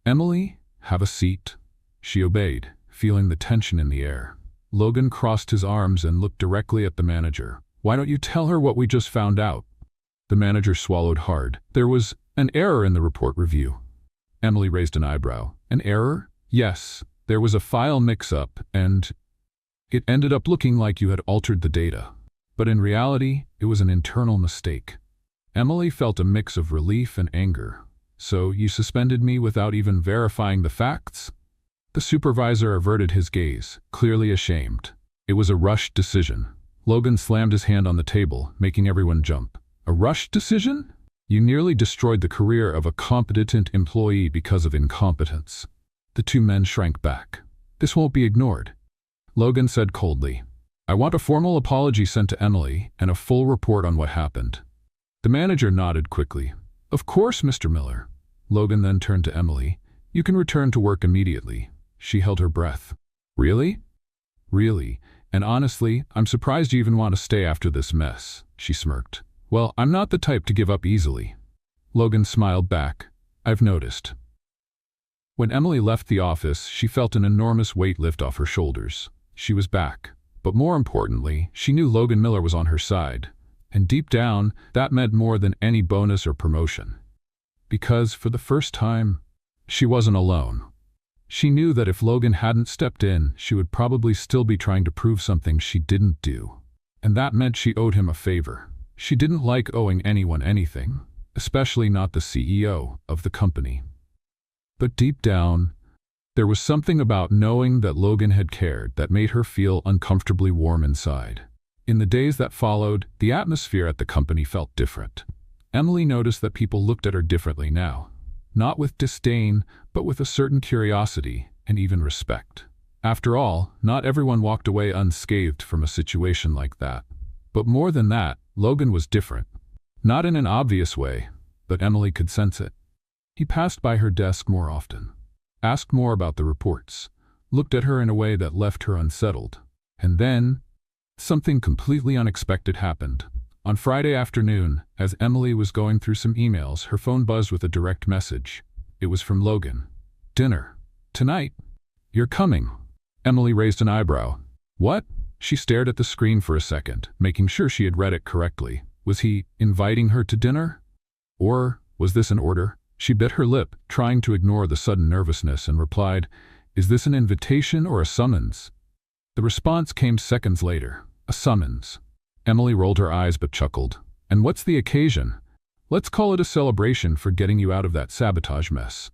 "Emily, have a seat." She obeyed, feeling the tension in the air. Logan crossed his arms and looked directly at the manager. "Why don't you tell her what we just found out?" The manager swallowed hard. "There was an error in the report review." Emily raised an eyebrow. "An error?" "Yes, there was a file mix-up, and it ended up looking like you had altered the data. But in reality, it was an internal mistake." Emily felt a mix of relief and anger. "So you suspended me without even verifying the facts?" The supervisor averted his gaze, clearly ashamed. It was a rushed decision. Logan slammed his hand on the table, making everyone jump. "A rushed decision? You nearly destroyed the career of a competent employee because of incompetence." The two men shrank back. "This won't be ignored," Logan said coldly. "I want a formal apology sent to Emily and a full report on what happened." The manager nodded quickly. "Of course, Mr. Miller." Logan then turned to Emily. "You can return to work immediately." She held her breath. "Really?" "Really. And honestly, I'm surprised you even want to stay after this mess," she smirked. "Well, I'm not the type to give up easily." Logan smiled back. "I've noticed." When Emily left the office, she felt an enormous weight lift off her shoulders. She was back. But more importantly, she knew Logan Miller was on her side. And deep down, that meant more than any bonus or promotion. Because, for the first time, she wasn't alone. She knew that if Logan hadn't stepped in, she would probably still be trying to prove something she didn't do. And that meant she owed him a favor. She didn't like owing anyone anything, especially not the CEO of the company. But deep down, there was something about knowing that Logan had cared that made her feel uncomfortably warm inside. In the days that followed, the atmosphere at the company felt different. Emily noticed that people looked at her differently now. Not with disdain, but with a certain curiosity and even respect. After all, not everyone walked away unscathed from a situation like that. But more than that, Logan was different. Not in an obvious way, but Emily could sense it. He passed by her desk more often, asked more about the reports, looked at her in a way that left her unsettled. And then, something completely unexpected happened. On Friday afternoon, as Emily was going through some emails, her phone buzzed with a direct message. It was from Logan. "Dinner. Tonight. You're coming." Emily raised an eyebrow. "What?" She stared at the screen for a second, making sure she had read it correctly. Was he inviting her to dinner? Or was this an order? She bit her lip, trying to ignore the sudden nervousness, and replied, "Is this an invitation or a summons?" The response came seconds later. "A summons." Emily rolled her eyes but chuckled. "And what's the occasion?" "Let's call it a celebration for getting you out of that sabotage mess."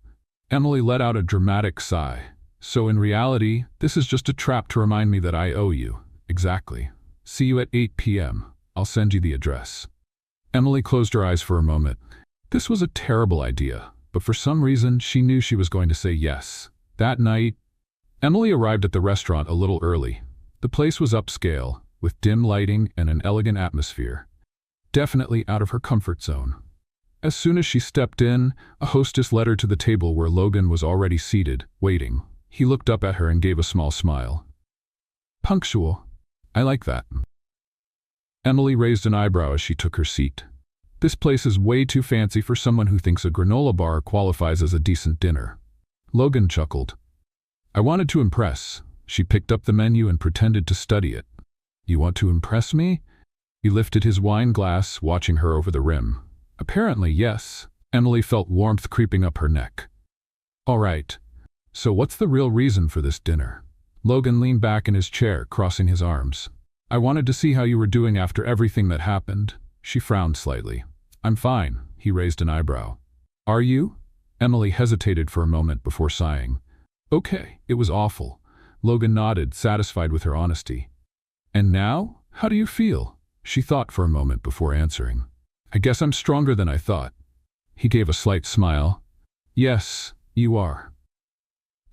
Emily let out a dramatic sigh. "So in reality, this is just a trap to remind me that I owe you." "Exactly. See you at 8 p.m. I'll send you the address." Emily closed her eyes for a moment. This was a terrible idea, but for some reason she knew she was going to say yes. That night, Emily arrived at the restaurant a little early. The place was upscale, with dim lighting and an elegant atmosphere. Definitely out of her comfort zone. As soon as she stepped in, a hostess led her to the table where Logan was already seated, waiting. He looked up at her and gave a small smile. "Punctual. I like that." Emily raised an eyebrow as she took her seat. This place is way too fancy for someone who thinks a granola bar qualifies as a decent dinner. Logan chuckled. "I wanted to impress." She picked up the menu and pretended to study it. "You want to impress me?" He lifted his wine glass, watching her over the rim. Apparently, yes. Emily felt warmth creeping up her neck. All right. So what's the real reason for this dinner? Logan leaned back in his chair, crossing his arms. I wanted to see how you were doing after everything that happened. She frowned slightly. I'm fine. He raised an eyebrow. Are you? Emily hesitated for a moment before sighing. Okay, it was awful. Logan nodded, satisfied with her honesty. And now? How do you feel? She thought for a moment before answering. I guess I'm stronger than I thought. He gave a slight smile. Yes, you are.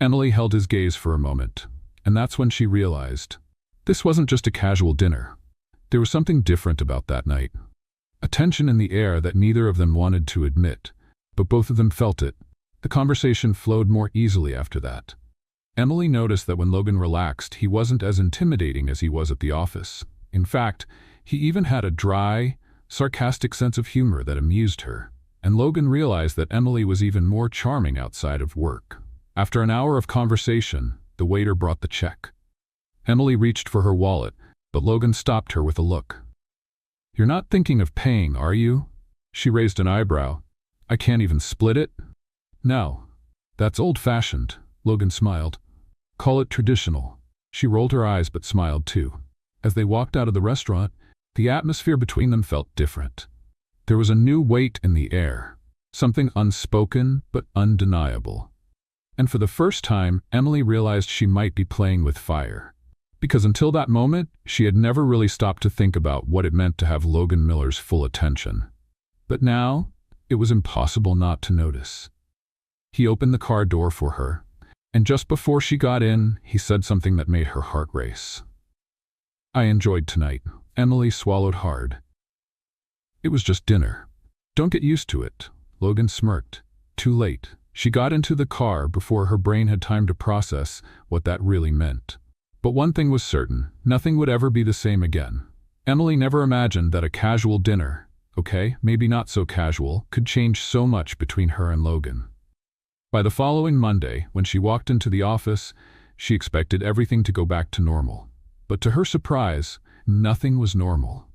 Emily held his gaze for a moment, and that's when she realized. This wasn't just a casual dinner. There was something different about that night. A tension in the air that neither of them wanted to admit, but both of them felt it. The conversation flowed more easily after that. Emily noticed that when Logan relaxed, he wasn't as intimidating as he was at the office. In fact, he even had a dry, sarcastic sense of humor that amused her. And Logan realized that Emily was even more charming outside of work. After an hour of conversation, the waiter brought the check. Emily reached for her wallet, but Logan stopped her with a look. You're not thinking of paying, are you? She raised an eyebrow. I can't even split it? No. That's old-fashioned, Logan smiled. Call it traditional. She rolled her eyes but smiled too. As they walked out of the restaurant, the atmosphere between them felt different. There was a new weight in the air, something unspoken but undeniable. And for the first time, Emily realized she might be playing with fire. Because until that moment, she had never really stopped to think about what it meant to have Logan Miller's full attention. But now, it was impossible not to notice. He opened the car door for her, and just before she got in, he said something that made her heart race. I enjoyed tonight. Emily swallowed hard. It was just dinner. Don't get used to it. Logan smirked. Too late. She got into the car before her brain had time to process what that really meant. But one thing was certain, nothing would ever be the same again. Emily never imagined that a casual dinner, okay, maybe not so casual, could change so much between her and Logan. By the following Monday, when she walked into the office, she expected everything to go back to normal. But to her surprise, nothing was normal.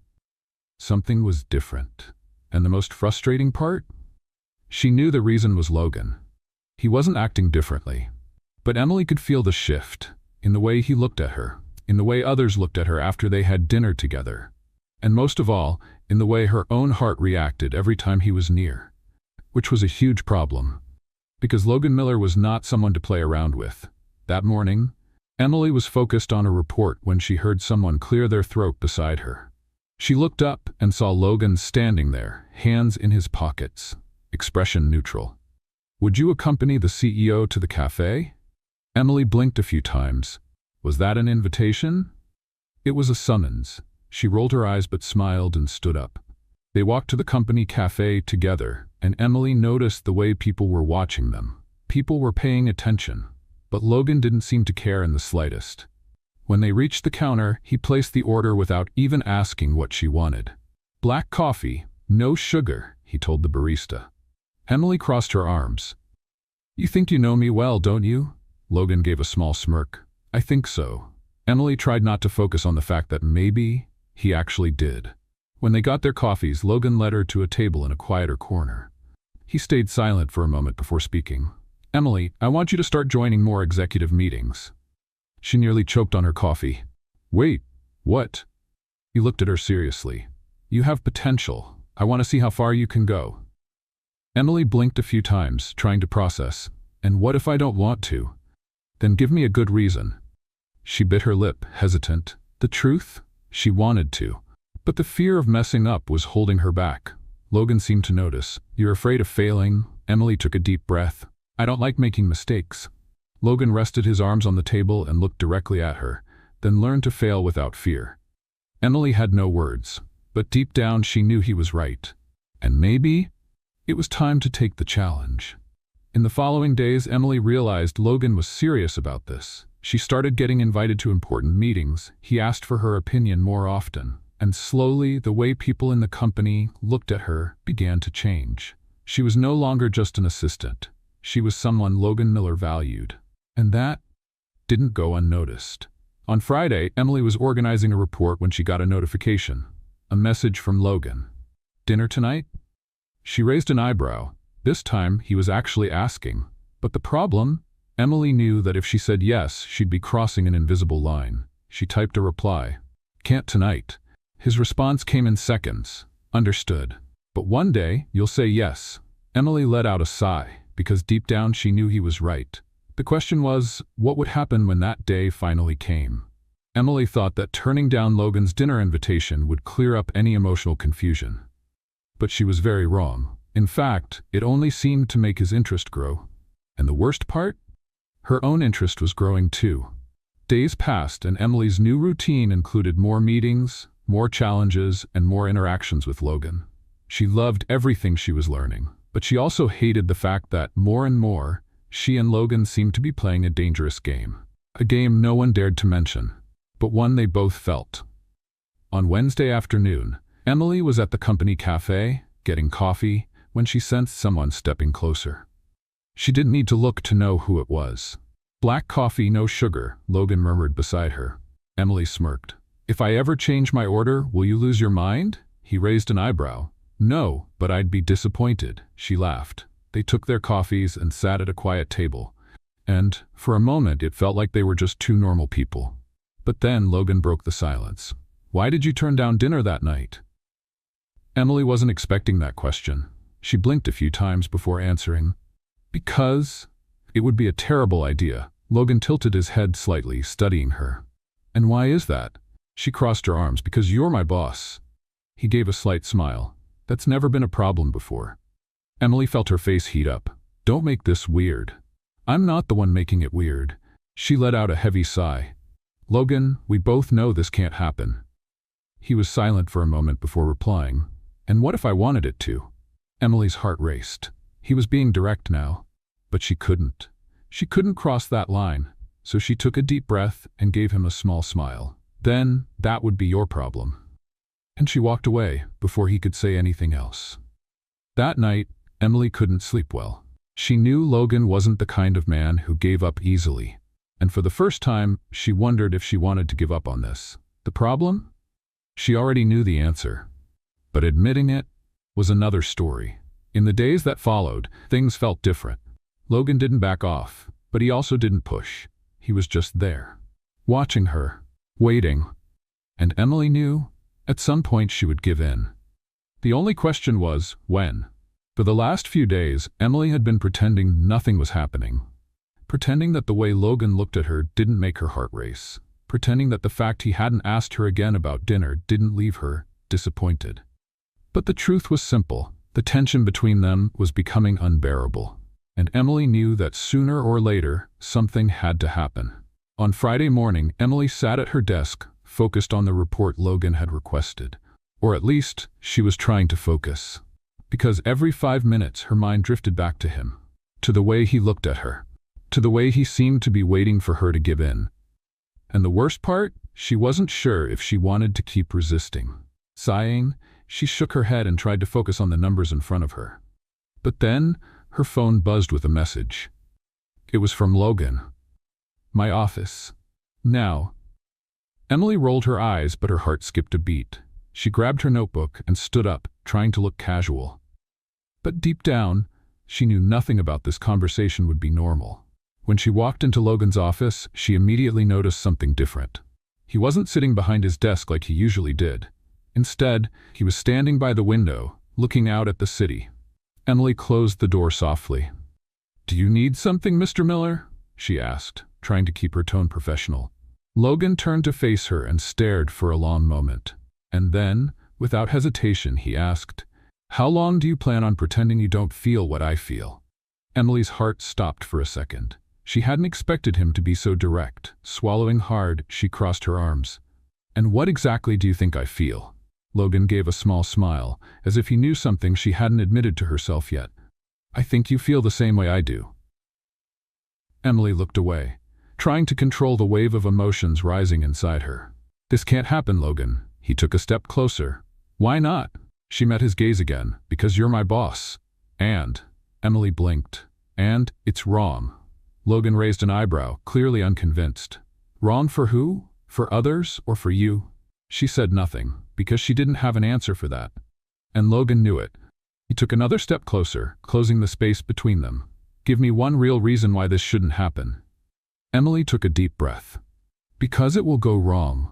Something was different. And the most frustrating part? She knew the reason was Logan. He wasn't acting differently. But Emily could feel the shift, in the way he looked at her, in the way others looked at her after they had dinner together, and most of all, in the way her own heart reacted every time he was near. Which was a huge problem. Because Logan Miller was not someone to play around with. That morning, Emily was focused on a report when she heard someone clear their throat beside her. She looked up and saw Logan standing there, hands in his pockets, expression neutral. Would you accompany the CEO to the cafe? Emily blinked a few times. Was that an invitation? It was a summons. She rolled her eyes but smiled and stood up. They walked to the company cafe together, and Emily noticed the way people were watching them. People were paying attention, but Logan didn't seem to care in the slightest. When they reached the counter, he placed the order without even asking what she wanted. Black coffee, no sugar, he told the barista. Emily crossed her arms. You think you know me well, don't you? Logan gave a small smirk. I think so. Emily tried not to focus on the fact that maybe he actually did. When they got their coffees, Logan led her to a table in a quieter corner. He stayed silent for a moment before speaking. Emily, I want you to start joining more executive meetings. She nearly choked on her coffee. Wait, what? He looked at her seriously. You have potential. I want to see how far you can go. Emily blinked a few times, trying to process. And what if I don't want to? Then give me a good reason. She bit her lip, hesitant. The truth? She wanted to. But the fear of messing up was holding her back. Logan seemed to notice. You're afraid of failing? Emily took a deep breath. I don't like making mistakes. Logan rested his arms on the table and looked directly at her, then learned to fail without fear. Emily had no words, but deep down she knew he was right. And maybe it was time to take the challenge. In the following days, Emily realized Logan was serious about this. She started getting invited to important meetings. He asked for her opinion more often. And slowly, the way people in the company looked at her began to change. She was no longer just an assistant. She was someone Logan Miller valued. And that didn't go unnoticed. On Friday, Emily was organizing a report when she got a notification. a message from Logan. "Dinner tonight?" She raised an eyebrow. This time he was actually asking. But the problem? Emily knew that if she said yes, she'd be crossing an invisible line. She typed a reply. "Can't tonight." His response came in seconds. "Understood. But one day, you'll say yes." Emily let out a sigh, because deep down she knew he was right. The question was, what would happen when that day finally came? Emily thought that turning down Logan's dinner invitation would clear up any emotional confusion. But she was very wrong. In fact, it only seemed to make his interest grow. And the worst part? Her own interest was growing too. Days passed, and Emily's new routine included more meetings, more challenges, and more interactions with Logan. She loved everything she was learning, but she also hated the fact that, more and more, she and Logan seemed to be playing a dangerous game. A game no one dared to mention, but one they both felt. On Wednesday afternoon, Emily was at the company cafe, getting coffee, when she sensed someone stepping closer. She didn't need to look to know who it was. "Black coffee, no sugar," Logan murmured beside her. Emily smirked. "If I ever change my order, will you lose your mind?" He raised an eyebrow. "No, but I'd be disappointed," she laughed. They took their coffees and sat at a quiet table. And, for a moment, it felt like they were just two normal people. But then Logan broke the silence. "Why did you turn down dinner that night?" Emily wasn't expecting that question. She blinked a few times before answering. "Because it would be a terrible idea." Logan tilted his head slightly, studying her. "And why is that?" She crossed her arms. "Because you're my boss." He gave a slight smile. "That's never been a problem before." Emily felt her face heat up. "Don't make this weird." "I'm not the one making it weird." She let out a heavy sigh. "Logan, we both know this can't happen." He was silent for a moment before replying. "And what if I wanted it to?" Emily's heart raced. He was being direct now. But she couldn't. She couldn't cross that line. So she took a deep breath and gave him a small smile. "Then, that would be your problem." And she walked away before he could say anything else. That night, Emily couldn't sleep well. She knew Logan wasn't the kind of man who gave up easily. And for the first time, she wondered if she wanted to give up on this. The problem? She already knew the answer. But admitting it was another story. In the days that followed, things felt different. Logan didn't back off, but he also didn't push. He was just there, watching her, waiting. And Emily knew, at some point she would give in. The only question was, when? For the last few days, Emily had been pretending nothing was happening. Pretending that the way Logan looked at her didn't make her heart race. Pretending that the fact he hadn't asked her again about dinner didn't leave her disappointed. But the truth was simple. The tension between them was becoming unbearable. And Emily knew that sooner or later, something had to happen. On Friday morning, Emily sat at her desk, focused on the report Logan had requested. Or at least, she was trying to focus. Because every 5 minutes her mind drifted back to him. To the way he looked at her. To the way he seemed to be waiting for her to give in. And the worst part? She wasn't sure if she wanted to keep resisting. Sighing, she shook her head and tried to focus on the numbers in front of her. But then, her phone buzzed with a message. It was from Logan. "My office. Now." Emily rolled her eyes, but her heart skipped a beat. She grabbed her notebook and stood up, trying to look casual. But deep down, she knew nothing about this conversation would be normal. When she walked into Logan's office, she immediately noticed something different. He wasn't sitting behind his desk like he usually did. Instead, he was standing by the window, looking out at the city. Emily closed the door softly. "Do you need something, Mr. Miller?" she asked, trying to keep her tone professional. Logan turned to face her and stared for a long moment. And then, without hesitation, he asked, "How long do you plan on pretending you don't feel what I feel?" Emily's heart stopped for a second. She hadn't expected him to be so direct. Swallowing hard, she crossed her arms. "And what exactly do you think I feel?" Logan gave a small smile, as if he knew something she hadn't admitted to herself yet. "I think you feel the same way I do." Emily looked away, trying to control the wave of emotions rising inside her. "This can't happen, Logan." He took a step closer. "Why not?" She met his gaze again. "Because you're my boss." "And?" Emily blinked. "And it's wrong." Logan raised an eyebrow, clearly unconvinced. "Wrong for who? For others or for you?" She said nothing. because she didn't have an answer for that. And Logan knew it. He took another step closer, closing the space between them. Give me one real reason why this shouldn't happen. Emily took a deep breath. Because it will go wrong.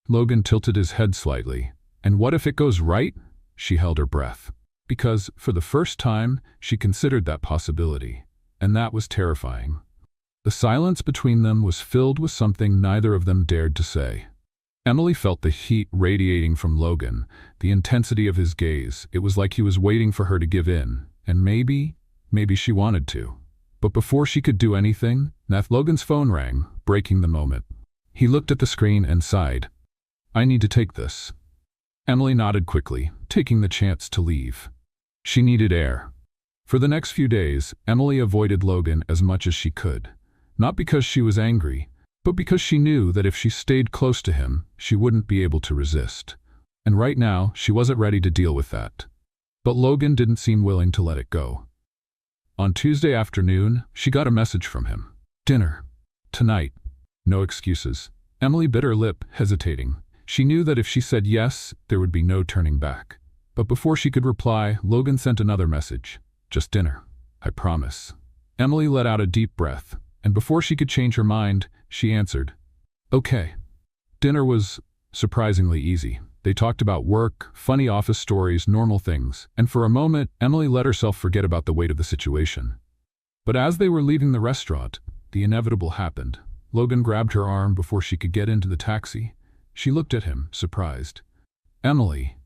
Logan tilted his head slightly. And what if it goes right? She held her breath. Because, for the first time, she considered that possibility. And that was terrifying. The silence between them was filled with something neither of them dared to say. Emily felt the heat radiating from Logan, the intensity of his gaze. It was like he was waiting for her to give in, and maybe she wanted to. But before she could do anything, Logan's phone rang, breaking the moment. He looked at the screen and sighed. I need to take this. Emily nodded quickly, taking the chance to leave. She needed air. For the next few days, Emily avoided Logan as much as she could. Not because she was angry, but because she knew that if she stayed close to him, she wouldn't be able to resist. And right now, she wasn't ready to deal with that. But Logan didn't seem willing to let it go. On Tuesday afternoon, she got a message from him. Dinner. Tonight. No excuses. Emily bit her lip, hesitating. She knew that if she said yes, there would be no turning back. But before she could reply, Logan sent another message. Just dinner. I promise. Emily let out a deep breath, and before she could change her mind, she answered. Okay. Dinner was surprisingly easy. They talked about work, funny office stories, normal things, and for a moment, Emily let herself forget about the weight of the situation. But as they were leaving the restaurant, the inevitable happened. Logan grabbed her arm before she could get into the taxi. She looked at him, surprised. Emily.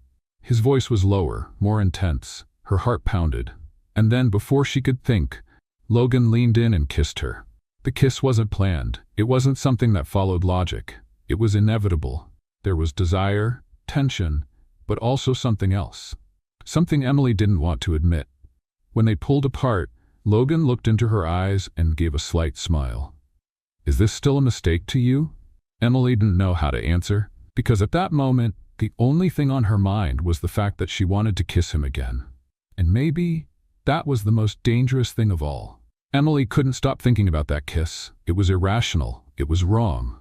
His voice was lower, more intense. Her heart pounded. And then, before she could think, Logan leaned in and kissed her. The kiss wasn't planned. It wasn't something that followed logic. It was inevitable. There was desire, tension, but also something else. Something Emily didn't want to admit. When they pulled apart, Logan looked into her eyes and gave a slight smile. Is this still a mistake to you? Emily didn't know how to answer, because at that moment, the only thing on her mind was the fact that she wanted to kiss him again. And maybe that was the most dangerous thing of all. Emily couldn't stop thinking about that kiss. It was irrational. It was wrong.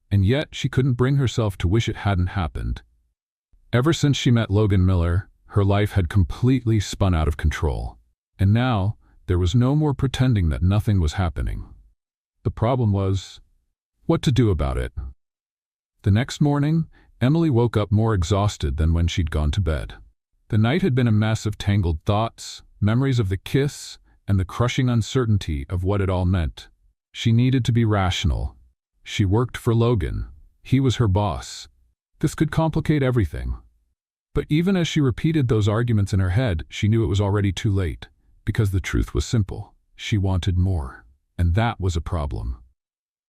And yet she couldn't bring herself to wish it hadn't happened. Ever since she met Logan Miller, her life had completely spun out of control. And now, there was no more pretending that nothing was happening. The problem was, what to do about it? The next morning, Emily woke up more exhausted than when she'd gone to bed. The night had been a mess of tangled thoughts, memories of the kiss, and the crushing uncertainty of what it all meant. She needed to be rational. She worked for Logan. He was her boss. This could complicate everything. But even as she repeated those arguments in her head, she knew it was already too late, because the truth was simple. She wanted more. And that was a problem.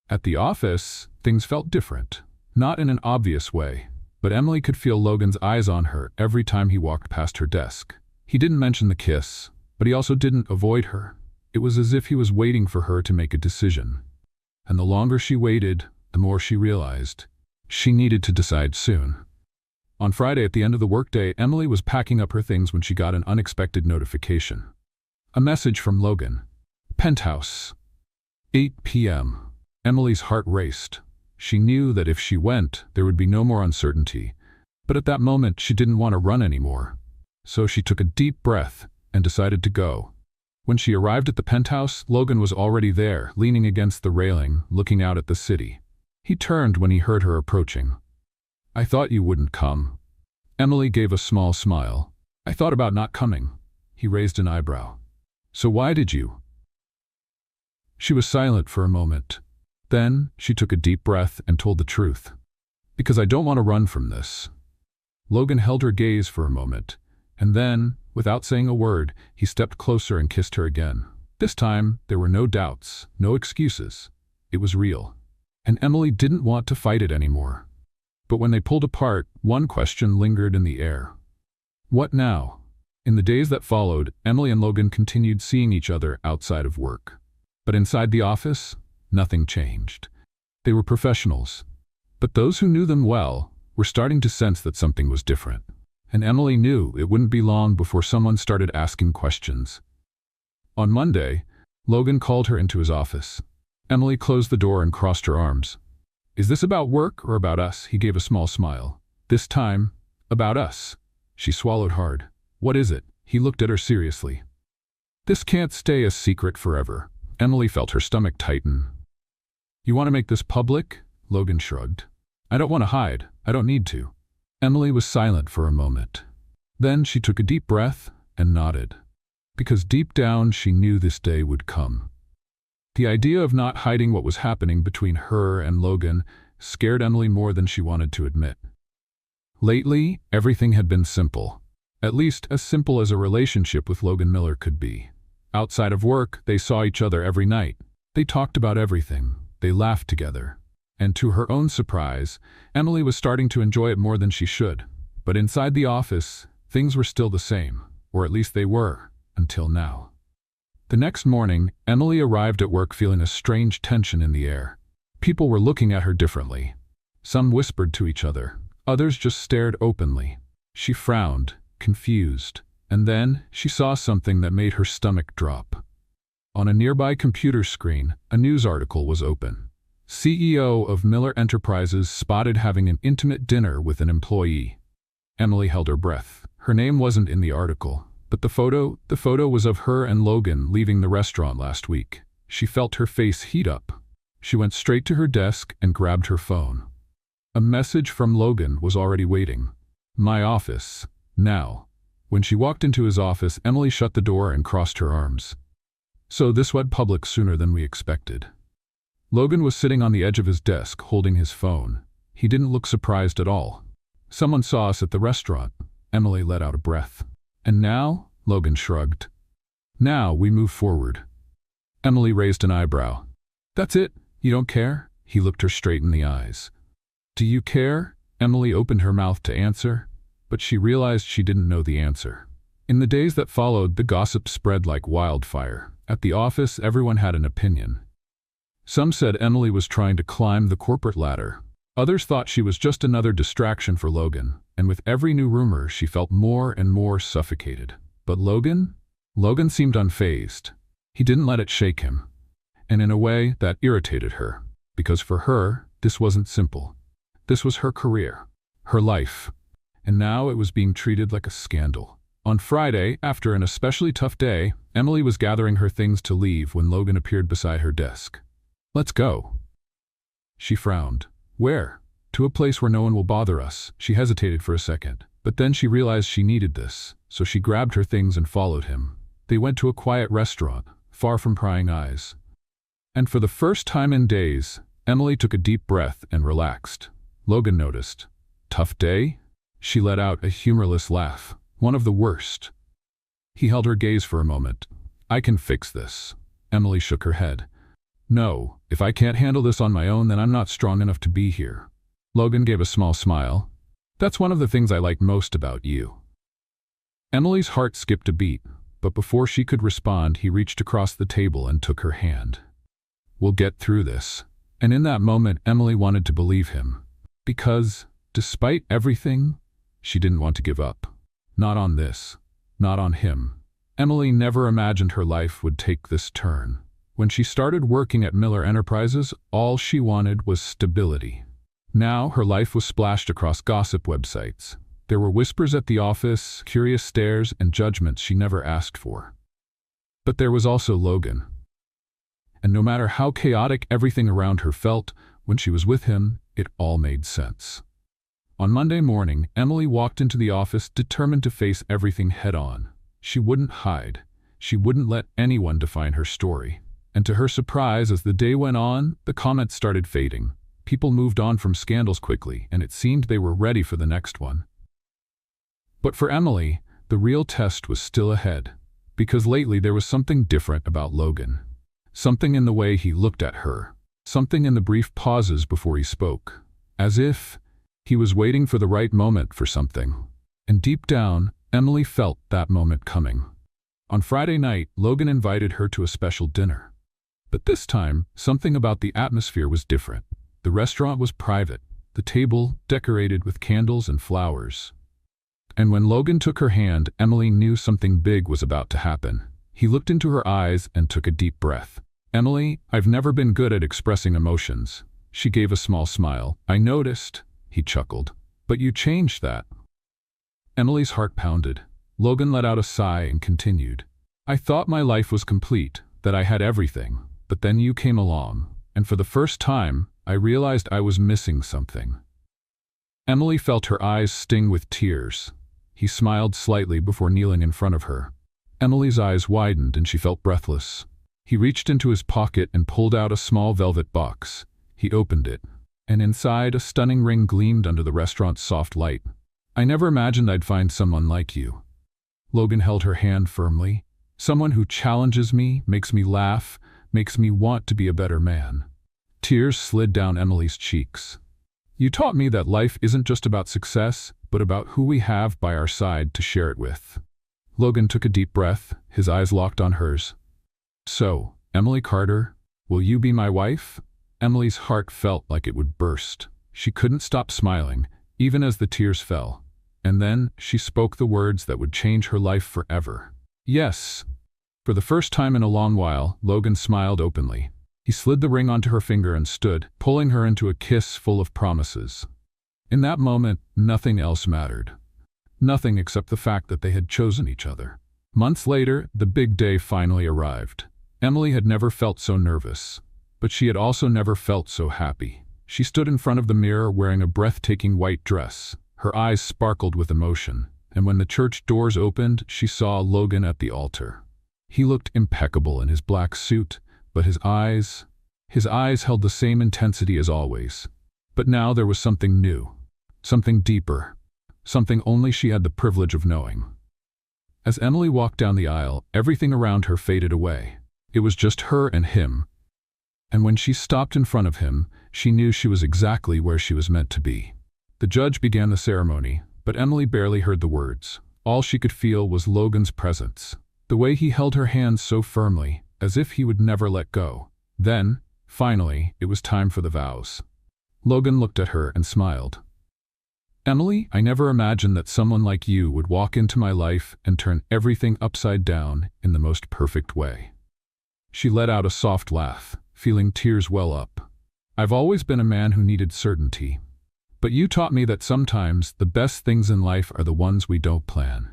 At the office, things felt different. Not in an obvious way, but Emily could feel Logan's eyes on her every time he walked past her desk. He didn't mention the kiss, but he also didn't avoid her. It was as if he was waiting for her to make a decision. And the longer she waited, the more she realized she needed to decide soon. On Friday at the end of the workday, Emily was packing up her things when she got an unexpected notification. A message from Logan. Penthouse. 8 p.m. Emily's heart raced. She knew that if she went, there would be no more uncertainty. But at that moment, she didn't want to run anymore. So she took a deep breath and decided to go. When she arrived at the penthouse, Logan was already there, leaning against the railing, looking out at the city. He turned when he heard her approaching. I thought you wouldn't come. Emily gave a small smile. I thought about not coming. He raised an eyebrow. So why did you? She was silent for a moment. Then, she took a deep breath and told the truth. Because I don't want to run from this. Logan held her gaze for a moment, and then, without saying a word, he stepped closer and kissed her again. This time, there were no doubts, no excuses. It was real. And Emily didn't want to fight it anymore. But when they pulled apart, one question lingered in the air. What now? In the days that followed, Emily and Logan continued seeing each other outside of work. But inside the office, nothing changed. They were professionals. But those who knew them well were starting to sense that something was different. And Emily knew it wouldn't be long before someone started asking questions. On Monday, Logan called her into his office. Emily closed the door and crossed her arms. Is this about work or about us? He gave a small smile. This time, about us. She swallowed hard. What is it? He looked at her seriously. This can't stay a secret forever. Emily felt her stomach tighten. You want to make this public? Logan shrugged. I don't want to hide. I don't need to. Emily was silent for a moment. Then she took a deep breath and nodded. Because deep down she knew this day would come. The idea of not hiding what was happening between her and Logan scared Emily more than she wanted to admit. Lately, everything had been simple. At least as simple as a relationship with Logan Miller could be. Outside of work, they saw each other every night. They talked about everything. They laughed together. And to her own surprise, Emily was starting to enjoy it more than she should. But inside the office, things were still the same, or at least they were, until now. The next morning, Emily arrived at work feeling a strange tension in the air. People were looking at her differently. Some whispered to each other. Others just stared openly. She frowned, confused, and then she saw something that made her stomach drop. On a nearby computer screen, a news article was open. CEO of Miller Enterprises spotted having an intimate dinner with an employee. Emily held her breath. Her name wasn't in the article, but the photo was of her and Logan leaving the restaurant last week. She felt her face heat up. She went straight to her desk and grabbed her phone. A message from Logan was already waiting. My office. Now. When she walked into his office, Emily shut the door and crossed her arms. So this went public sooner than we expected. Logan was sitting on the edge of his desk, holding his phone. He didn't look surprised at all. Someone saw us at the restaurant. Emily let out a breath. And now? Logan shrugged. Now we move forward. Emily raised an eyebrow. That's it? You don't care? He looked her straight in the eyes. Do you care? Emily opened her mouth to answer, but she realized she didn't know the answer. In the days that followed, the gossip spread like wildfire. At the office, everyone had an opinion. Some said Emily was trying to climb the corporate ladder. Others thought she was just another distraction for Logan, and with every new rumor, she felt more and more suffocated. But Logan? Logan seemed unfazed. He didn't let it shake him. And in a way, that irritated her. Because for her, this wasn't simple. This was her career, her life, and now it was being treated like a scandal. On Friday, after an especially tough day, Emily was gathering her things to leave when Logan appeared beside her desk. Let's go. She frowned. Where? To a place where no one will bother us. She hesitated for a second, but then she realized she needed this, so she grabbed her things and followed him. They went to a quiet restaurant, far from prying eyes. And for the first time in days, Emily took a deep breath and relaxed. Logan noticed. Tough day? She let out a humorless laugh. One of the worst. He held her gaze for a moment. I can fix this. Emily shook her head. No, if I can't handle this on my own, then I'm not strong enough to be here. Logan gave a small smile. That's one of the things I like most about you. Emily's heart skipped a beat, but before she could respond, he reached across the table and took her hand. We'll get through this. And in that moment, Emily wanted to believe him. Because, despite everything, she didn't want to give up. Not on this. Not on him. Emily never imagined her life would take this turn. When she started working at Miller Enterprises, all she wanted was stability. Now her life was splashed across gossip websites. There were whispers at the office, curious stares, and judgments she never asked for. But there was also Logan. And no matter how chaotic everything around her felt, when she was with him, it all made sense. On Monday morning, Emily walked into the office determined to face everything head-on. She wouldn't hide. She wouldn't let anyone define her story. And to her surprise, as the day went on, the comments started fading. People moved on from scandals quickly, and it seemed they were ready for the next one. But for Emily, the real test was still ahead. Because lately there was something different about Logan. Something in the way he looked at her. Something in the brief pauses before he spoke. As if he was waiting for the right moment for something. And deep down, Emily felt that moment coming. On Friday night, Logan invited her to a special dinner. But this time, something about the atmosphere was different. The restaurant was private, the table decorated with candles and flowers. And when Logan took her hand, Emily knew something big was about to happen. He looked into her eyes and took a deep breath. Emily, I've never been good at expressing emotions. She gave a small smile. I noticed, he chuckled. But you changed that. Emily's heart pounded. Logan let out a sigh and continued. I thought my life was complete, that I had everything, but then you came along, and for the first time, I realized I was missing something. Emily felt her eyes sting with tears. He smiled slightly before kneeling in front of her. Emily's eyes widened and she felt breathless. He reached into his pocket and pulled out a small velvet box. He opened it, and inside a stunning ring gleamed under the restaurant's soft light. I never imagined I'd find someone like you. Logan held her hand firmly. Someone who challenges me, makes me laugh, makes me want to be a better man. Tears slid down Emily's cheeks. You taught me that life isn't just about success, but about who we have by our side to share it with. Logan took a deep breath, his eyes locked on hers. So, Emily Carter, will you be my wife? Emily's heart felt like it would burst. She couldn't stop smiling, even as the tears fell. And then she spoke the words that would change her life forever. Yes. For the first time in a long while, Logan smiled openly. He slid the ring onto her finger and stood, pulling her into a kiss full of promises. In that moment, nothing else mattered. Nothing except the fact that they had chosen each other. Months later, the big day finally arrived. Emily had never felt so nervous, but she had also never felt so happy. She stood in front of the mirror wearing a breathtaking white dress. Her eyes sparkled with emotion, and when the church doors opened, she saw Logan at the altar. He looked impeccable in his black suit, but his eyes held the same intensity as always. But now there was something new, something deeper, something only she had the privilege of knowing. As Emily walked down the aisle, everything around her faded away. It was just her and him. And when she stopped in front of him, she knew she was exactly where she was meant to be. The judge began the ceremony, but Emily barely heard the words. All she could feel was Logan's presence, the way he held her hands so firmly, as if he would never let go. Then, finally, it was time for the vows. Logan looked at her and smiled. Emily, I never imagined that someone like you would walk into my life and turn everything upside down in the most perfect way. She let out a soft laugh, feeling tears well up. I've always been a man who needed certainty. But you taught me that sometimes the best things in life are the ones we don't plan.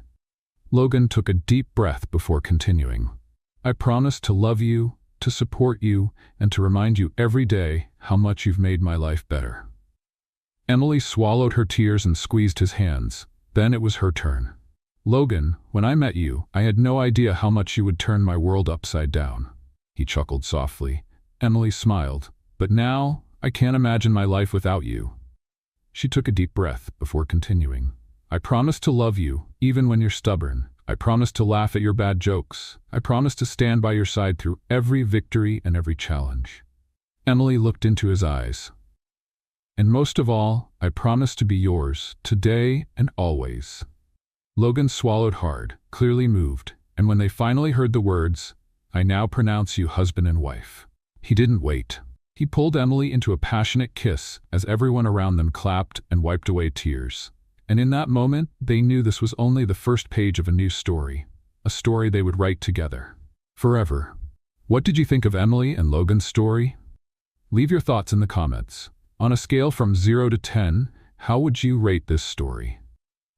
Logan took a deep breath before continuing. I promise to love you, to support you, and to remind you every day how much you've made my life better. Emily swallowed her tears and squeezed his hands. Then it was her turn. Logan, when I met you, I had no idea how much you would turn my world upside down. He chuckled softly. Emily smiled. But now, I can't imagine my life without you. She took a deep breath before continuing. I promise to love you, even when you're stubborn. I promise to laugh at your bad jokes. I promise to stand by your side through every victory and every challenge. Emily looked into his eyes. And most of all, I promise to be yours, today and always. Logan swallowed hard, clearly moved, and when they finally heard the words, I now pronounce you husband and wife, he didn't wait. He pulled Emily into a passionate kiss as everyone around them clapped and wiped away tears. And in that moment, they knew this was only the first page of a new story, a story they would write together, forever. What did you think of Emily and Logan's story? Leave your thoughts in the comments. On a scale from 0 to 10, how would you rate this story?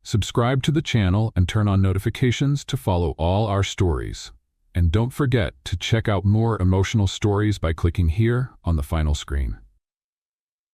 Subscribe to the channel and turn on notifications to follow all our stories. And don't forget to check out more emotional stories by clicking here on the final screen.